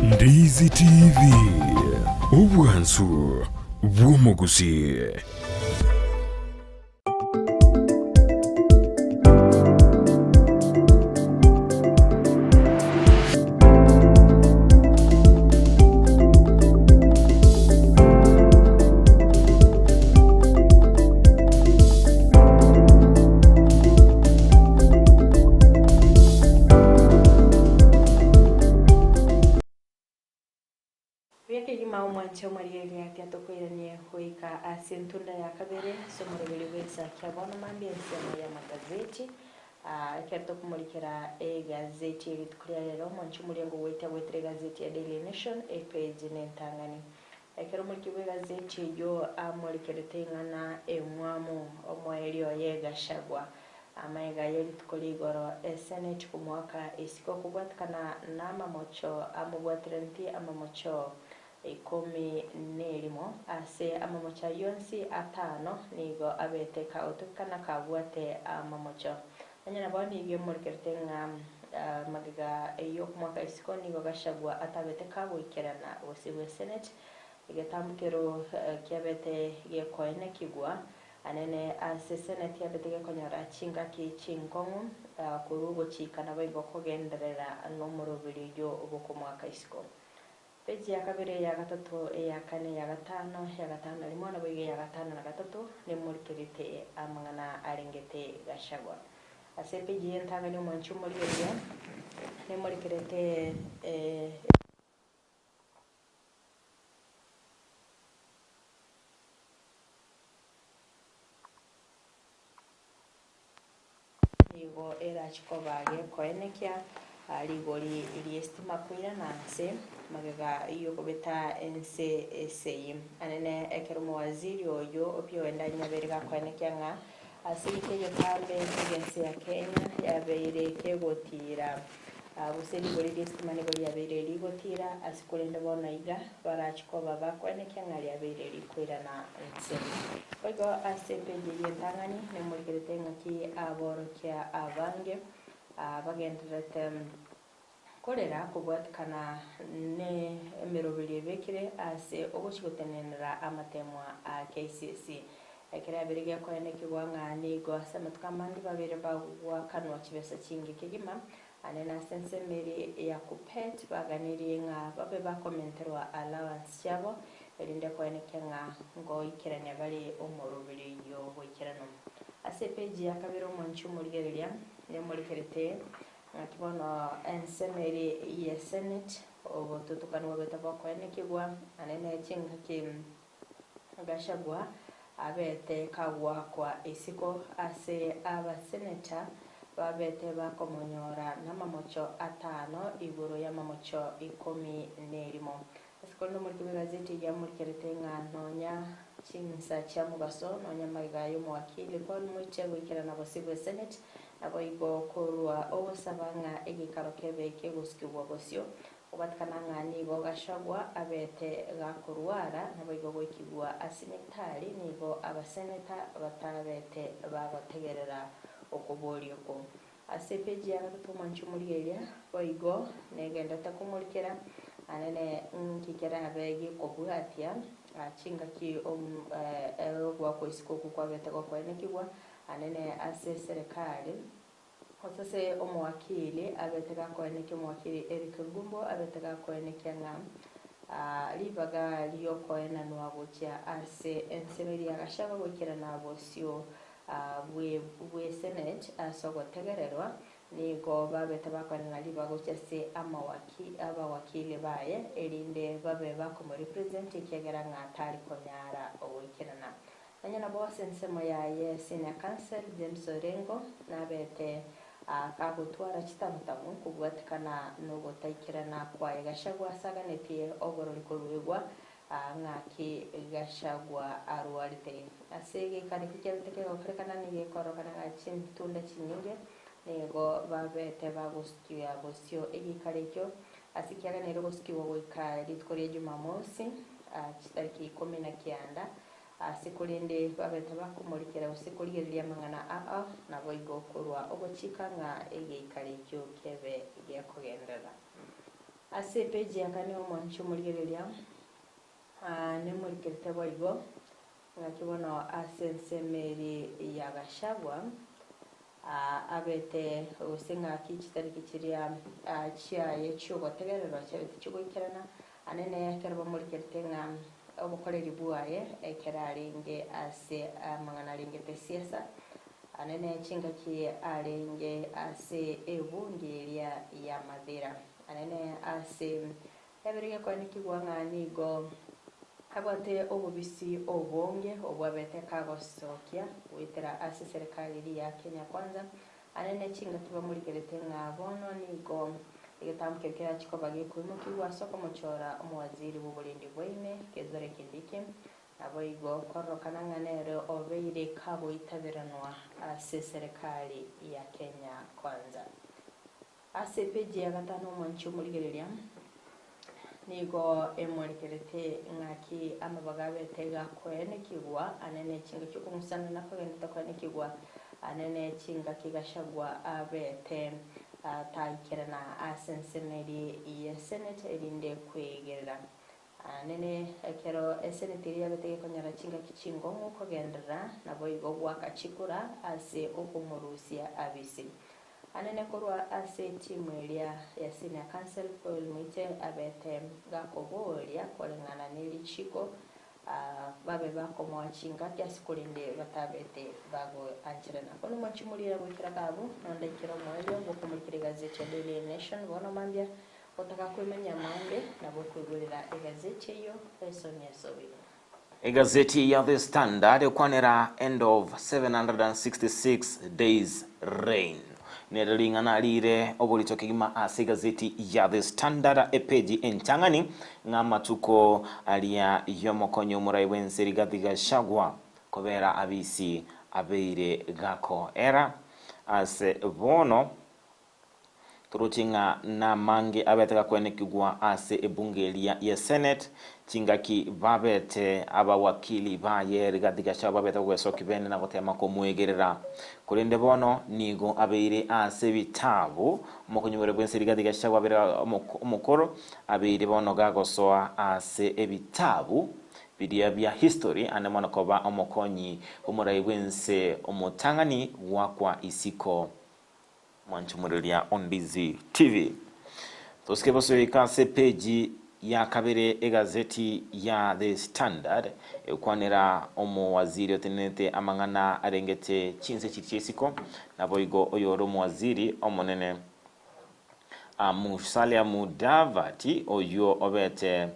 Ndizi TV. Ubwansu bw'omugusi.
Nyanchama yake atokwiranie huika asintunda ya kabere somero bilibesa kyabona mambi ensema ya magazeti kerto kumulikira gazeti litukulia lero mwanchumulengo weta wetre gazeti ya Daily Nation page nentangani ekero mulikiwe gazeti yo amulikiretengana emwamu omwelio yegashagwa amaiga yelitukuligoro senate kumwaka isiko kubwatikana na mamocho amubwatirenti amamocho 11 ase amamocha yonsi atano nigo abete kautukana kabwate amamocha anyana boni ibyo murikerte nga magiga yok mwaka isiko nigo gashagwa atabete kabwikerana osiwe senate igatambukero kiabete yekoene kigwa anene ase senate yabete gekonyora chinga ki chingongu kurugo chikana baigo kogenderera no murubiri yo uboko mwaka isiko peji ya kabiri ya gatatu ya kane ya gatano rimwe na bige ya gatano na gatatu ni murikirite amangana arengete gashagwa ase peji yentanga ni mwanchu murigeria ni murikirite nigo era chikobage koenekia ligori iliestima kuira nanse magaga iyo kobeta NCSA anene ekerumo waziri oyo opio enda nyaberega koenekia nga asike yo tambe agency ya Kenya yabeire kegotira buseli gori iliestima ne gori yabeire ligotira asikulenda bona iga barachikoba bakoenekia nga yabeire likwira na nse ogo asepeje yentangani ne murikirete ngaki aborokia abange bagenderete korera kubwatikana ne emirobiri bekire ase ogochigotenenera amatemwa a KCC ekera berege koeneke gwangani go asamatkamandi babere bagwa kanwa chibesa chingi kigima anena sensemeri ya kupet baganiri nga babe bakomenterwa allowance yabo erinde koeneke nga ngo ikiranya bali omurubiri yo bwikirano ase page ya kabiro mwanchu murigereria ne murikerete ngakibono ensemeri ya senate obo tutukanwa betaba koenekigwa anene chinga kim gashagwa abete kagwa kwa isiko ase aba senator babete bakomonyora n'amamocho atano iguru y'amamocho 11 asikono muri gazeti ya murikerete nganonya chinsa cha mugaso nonya magayo mwakili Paul Muche wikira na bosibwe senate abo igo kurwa obusabanga egikaro kebeke guskibwa bosyo obatkana ngani go gashagwa abete gakurwara nabo igo gwikibwa asinitari nigo abaseneta batabete babategerera okubolyo ko asepeji ya tumanchu murigeria boigo negenda takumurikira anene kikera abege kobuhatia chinga ki gwa ko isiko kwa bete kwa enekigwa anene ase serikali osase omwakili abetega ko eneke mwakili Eric Gumbo abetega ko eneke ngam libaga liyo ko enanwa bucha ase ensemeri agashaba gukira nabo sio we senate asogo tegererwa nigo babete bakorana libago cyase abawakili baye erinde babe bakomo represent ikegera ngatari konyara owikirana anyana bose nsemo yaye senior council James Orengo nabete akagutwara kitamutamu kubwatikana no gutaikirana kwa gashagwa saganetiye ogorori kurwegwa ngaki gashagwa arwarite asege kandi kikebiteke okerekana niye korokana ngachintunda chinyinge nego babete baguskia bosyo egikarekyo asikiaga nero guskiwa wika litkorie Jumamosi kitariki 19 asikulinde babete bakumurikira usikuririya mangana nabo igokurwa ogochika nga egikarekyo kebe gyakugendera asepeji yakane omwanchu muririya nemurikirte boigo ngakibono asensemeri yagashagwa abete usinga kitariki kiria chiaye chugotegererwa cyabete chugikirana anene kerbo murikirte nga obukoreri buaye ekeraringe ase mangana ringete siasa anene chinga ki arenge ase ebungeria ya madera anene ase ebirige kwaniki gwangani go abate obubisi obonge obwabete kagosokia witera ase serikali ya Kenya kwanza anene chinga tuba muri kerete ngabono nigo igitambuke kera chikobage kumukirwa soko muchora omwaziri w'uburindi bwine kezore kindike abo igo korokana nganero obeire kabo itabiranwa ase serikali ya Kenya kwanza ase peji ya gatano mwanchu muri gereria nigo emwerekerete ng'aki amabaga betega kwene kigwa anene chinga cy'okumusana nakogenda kwene kigwa anene chinga kigashagwa abete taikirana asenseneri ya senate erinde kwegerera anene ekero senate iri abetege konyara chinga kichingo nk'uko gendera nabo igo gwakachikura ase okumurusia abisi anene korwa ase timu eria ya senior council Paul Mwite abete gakoboria kolengana n'elichiko babe bakomwachinga kyasikulinde batabete bago anchirana kono machimulira gwikira babu nonde kiro moyo bokumurikira gazeti ya Daily Nation bono mambia otaka kwemenya mambe nabo kwigurira egazeti yo esomya sobi
egazeti ya The Standard kwanera end of 766 days reign nerelingana lire obolito kigima ase gazeti ya The Standard epeji entangani ng'amatuko alia yomokonyo murai wenseri gathiga shagwa kobera abisi abeire gako era ase bono turuchinga na mangi abetega kwene kigwa ase ebungelia ya Senate chingaki babete abawakili baye gathiga shagwa babete kwesoki bene na gotema ko mwegerera kurinde bono nigo abeire ase bitabu mokonyumure bwenseri gathiga shagwa bera omukoro abeire bono gagosoa ase ebitabu bidia bya history anemana koba omokonyi umurai wense omotangani wakwa isiko mwanchumurelia on Ndizi TV. Toske boso ikase peji ya kabere egazeti ya The Standard ekwanera omo waziri otenete amangana arengete chinse chichesiko nabo igo oyoro mu waziri omonene Musalia Mudavadi oyo obete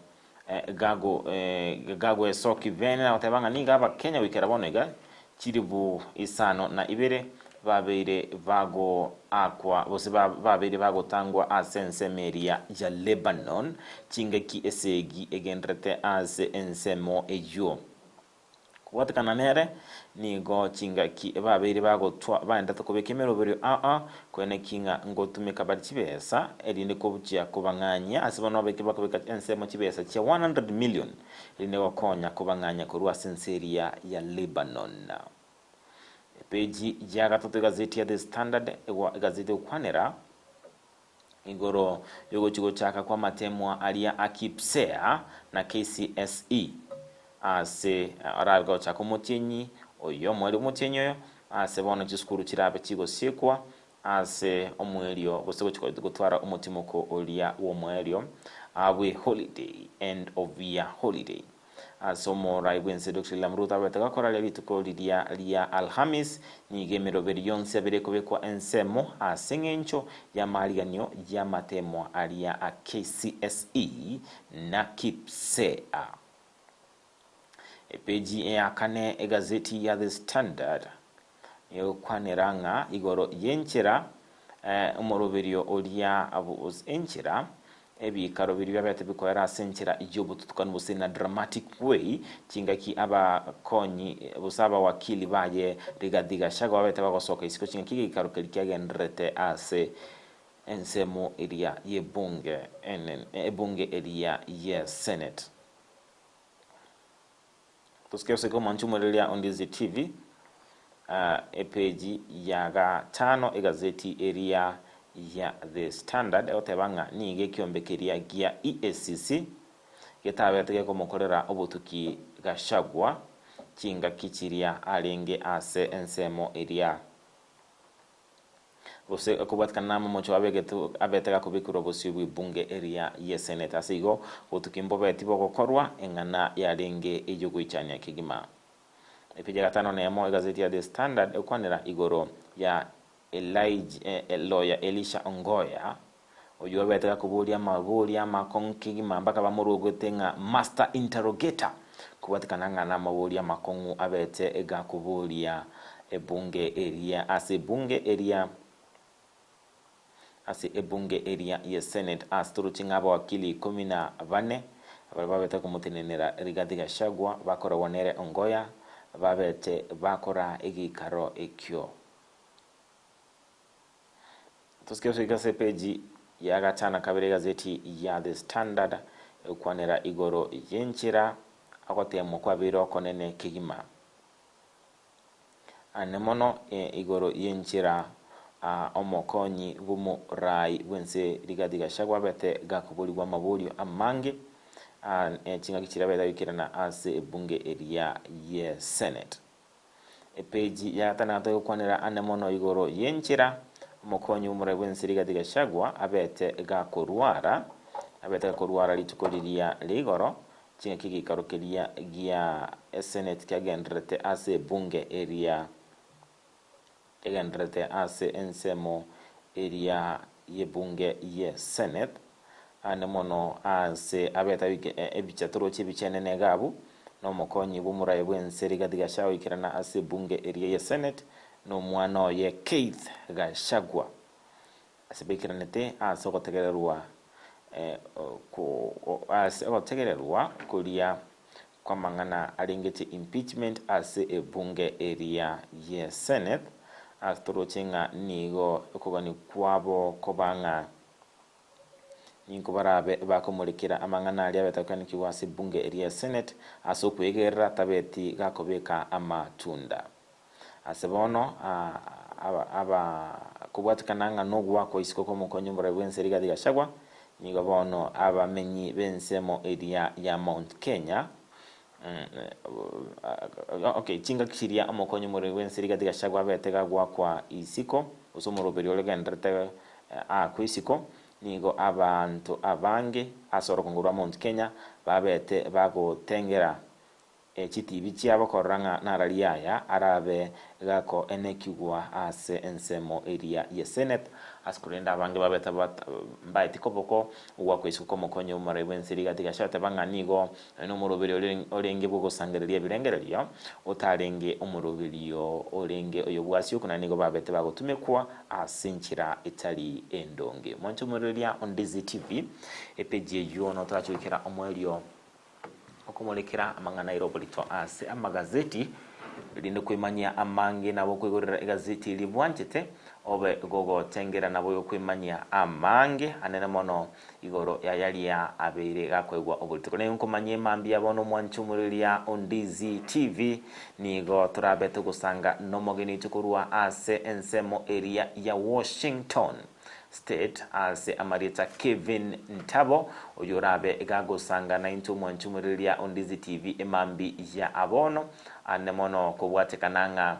gago esoki vene na otebanga ninga aba Kenya wikera bonega chiribu isano na ibere babeire vago akwa bose babeire vago tangwa asense meria ya Lebanon chingeki esegi egenrete ase ensemo ejo kuwatakana nere nigo chingaki babeire vago twa baenda tukobekemero bero kwene kinga ngotumika barchibesa erinde kobuchya kubanganya asibono beke bakobeka ensemo chibesa cha 100 million erinde wakonya kubanganya kurwa senseria ya Lebanon. Peji ya gatatu gazeti ya The Standard gazeti ukwanera igoro yogo chigo chaka kwa matemwa alia akipsea na KCSE ase arago chako mutinyi oyo mweli mutinyi oyo ase bono chiskuru chirabe chigo sikwa ase omwelio gosego chiko gutwara umutimoko olia wo mwelio awe holiday end of year holiday asomo raibwense Dr. Lamruta wetaka korale lituko lia Alhamis nigemero berionse bereko kwa ensemo asengencho ya maliganyo ya matemo alia a KCSE na KIPSEA epeji ya kane egazeti ya The Standard yo kwaneranga igoro yenchera umoroberio olia abo enchera ebi karobiri byabate bikorera senchera ijobo tutukana bose na dramatic way chingaki aba konyi busaba wakili baye rigadiga shago babete bagosoka isiko chingaki karokeli kyagendrete ase ensemo area ye bunge ebunge area ye Senate tuskese ko manchumurelia on Ndizi TV epeji yaga 5 egazeti area ya The Standard otebanga nige kiombekeria gia EACC getabetege ko mukorera obutuki gashagwa kinga kichiria alenge ase ensemo area bose akubatkana mocho abegetu abetega kubikuro bosi bunge area ye Senate asigo otukimbo betibo gokorwa engana yalenge ejugo ichanya kigima epije gatano nemo gazeti ya The Standard ekwanera igoro ya lawyer Elisha Ongoya oyo betega kubulia mabulia makonki mambaka bamurugote nga master interrogator kubatikana na mabulia makongu abete ega kubulia ebunge area ase ebunge area ya Senate asturuchinga abawakili 14 babete kumutenenera Rigathi Gachagua bakora wanere Ongoya babete bakora egikaro ekyo tusikio peji ya gatana kabere gazeti ya The Standard kwanera igoro yenchira agotemo kwa biro konene kigima anemono igoro yenchira omokonyi bumurai bwense Rigathi Gachagua bete gakuburirwa maburio amange chinga kichira beta wikirana ase bunge area ye Senate page ya tanato kwanera anemono igoro yenchira omokonyi bumurai bwense Rigathi Gachagua abete gakurwara litukoliria ligoro chinga kigikarokeria gia Senate kagendrete ase bunge area egendrete ase ensemo area ye bunge ye Senate anemono ase abeta wike ebichatoro chibichenene gabu no mokonyi bumurai bwense Rigathi Gachagua ikirana ase bunge area ye Senate no mwana ye Keith Gachagua asibekiranete ase gotegererwa agotegererwa kuria kwa mang'ana aringete impeachment ase ebunge area ye Senate astorochenga nigo okogani kwabo kobanga ninko barabe bakomurekera amang'ana ali abetakani kiwase bunge area Senate aso kwegerera tabeti gakobeka amatunda asebono aba kubwatikananga nogwa ko isiko komukonyo mbere bwense Rigathi Gachagua nigo bono abamenyi bensemo area ya Mount Kenya okay chinga kiria amokonyo muri bwense Rigathi Gachagua betega gwa kwa isiko usomuroberi olegendrete ku isiko nigo abantu abange asoro kongurwa Mount Kenya babete bagotengera chitibi chiabo koranga naraliaya arabe gako enekigwa ase ensemo area ye Senate askurenda abange babeta mbaiti kopoko uwa kwisuko komokonyo mara bwense Rigathi Gachagua tabang'anigo no muroberi olenge bugosangereria birengererio otarenge umuroberio olenge oyobwasio kuna nigo babete bagotumekwa asinchira itali endonge moncho mureria on Ndizi TV epeje yo no twachukira omwelio okumulekera amang'ana irobolito ase amagazeti linde kwimanya amange nabo kwigorera igazeti libwanchete obe gogo tengera nabo kwimanya amange anene mono igoro yayalia abere gakwegwa obolito ne nkomanye mambi abono mwanchumuliria on Ndizi TV nigo turabete gusanga nomogeni tukurwa ase ensemo area ya Washington State ase amarita Kevin Ntabo oyorabe egagosanga na into mwanchumuliria on Ndizi TV emambi ya abono anemono kubwatekananga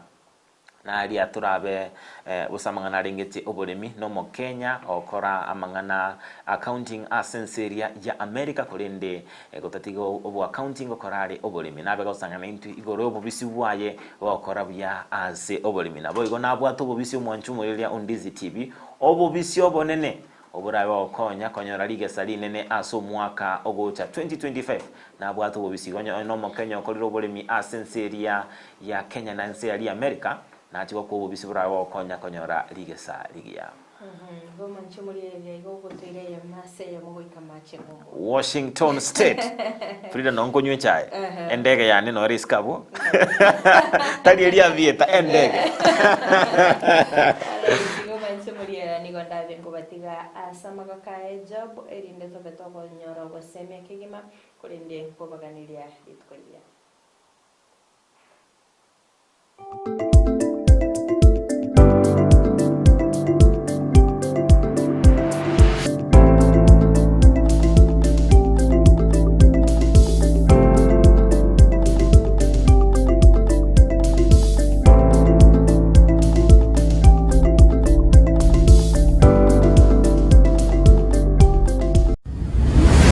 na ali aturabe usamangana ringeti obolemi no mo Kenya okora amangana accounting asenseria ya America kolende gotatigo obo accounting okorare obolemi nabe gosanga na into igoro obobisi bwaye okora bya ase obolemi nabo igo nabwato obobisi mwanchumuliria on Ndizi TV obobisi obonene oburabe okonya konyora lige salinene aso mwaka ogocha 2025 nabwato obobisi gonyo no mo Kenya okorira obolemi asenseria ya Kenya na nseria America na ati wako obisibura wakonya konyora ligesa ligia
Goma nchumuliye gogo tere ya mase ya mogo ikamache
Washington State Frida nongonywe chai endege yani no riskabo tali elia vieta endege
Goma nchumuliye ni gonda bengo batiga asamaga kae job erinde to betoko nyoro go semya kigima kulinde ko baganilia litkolia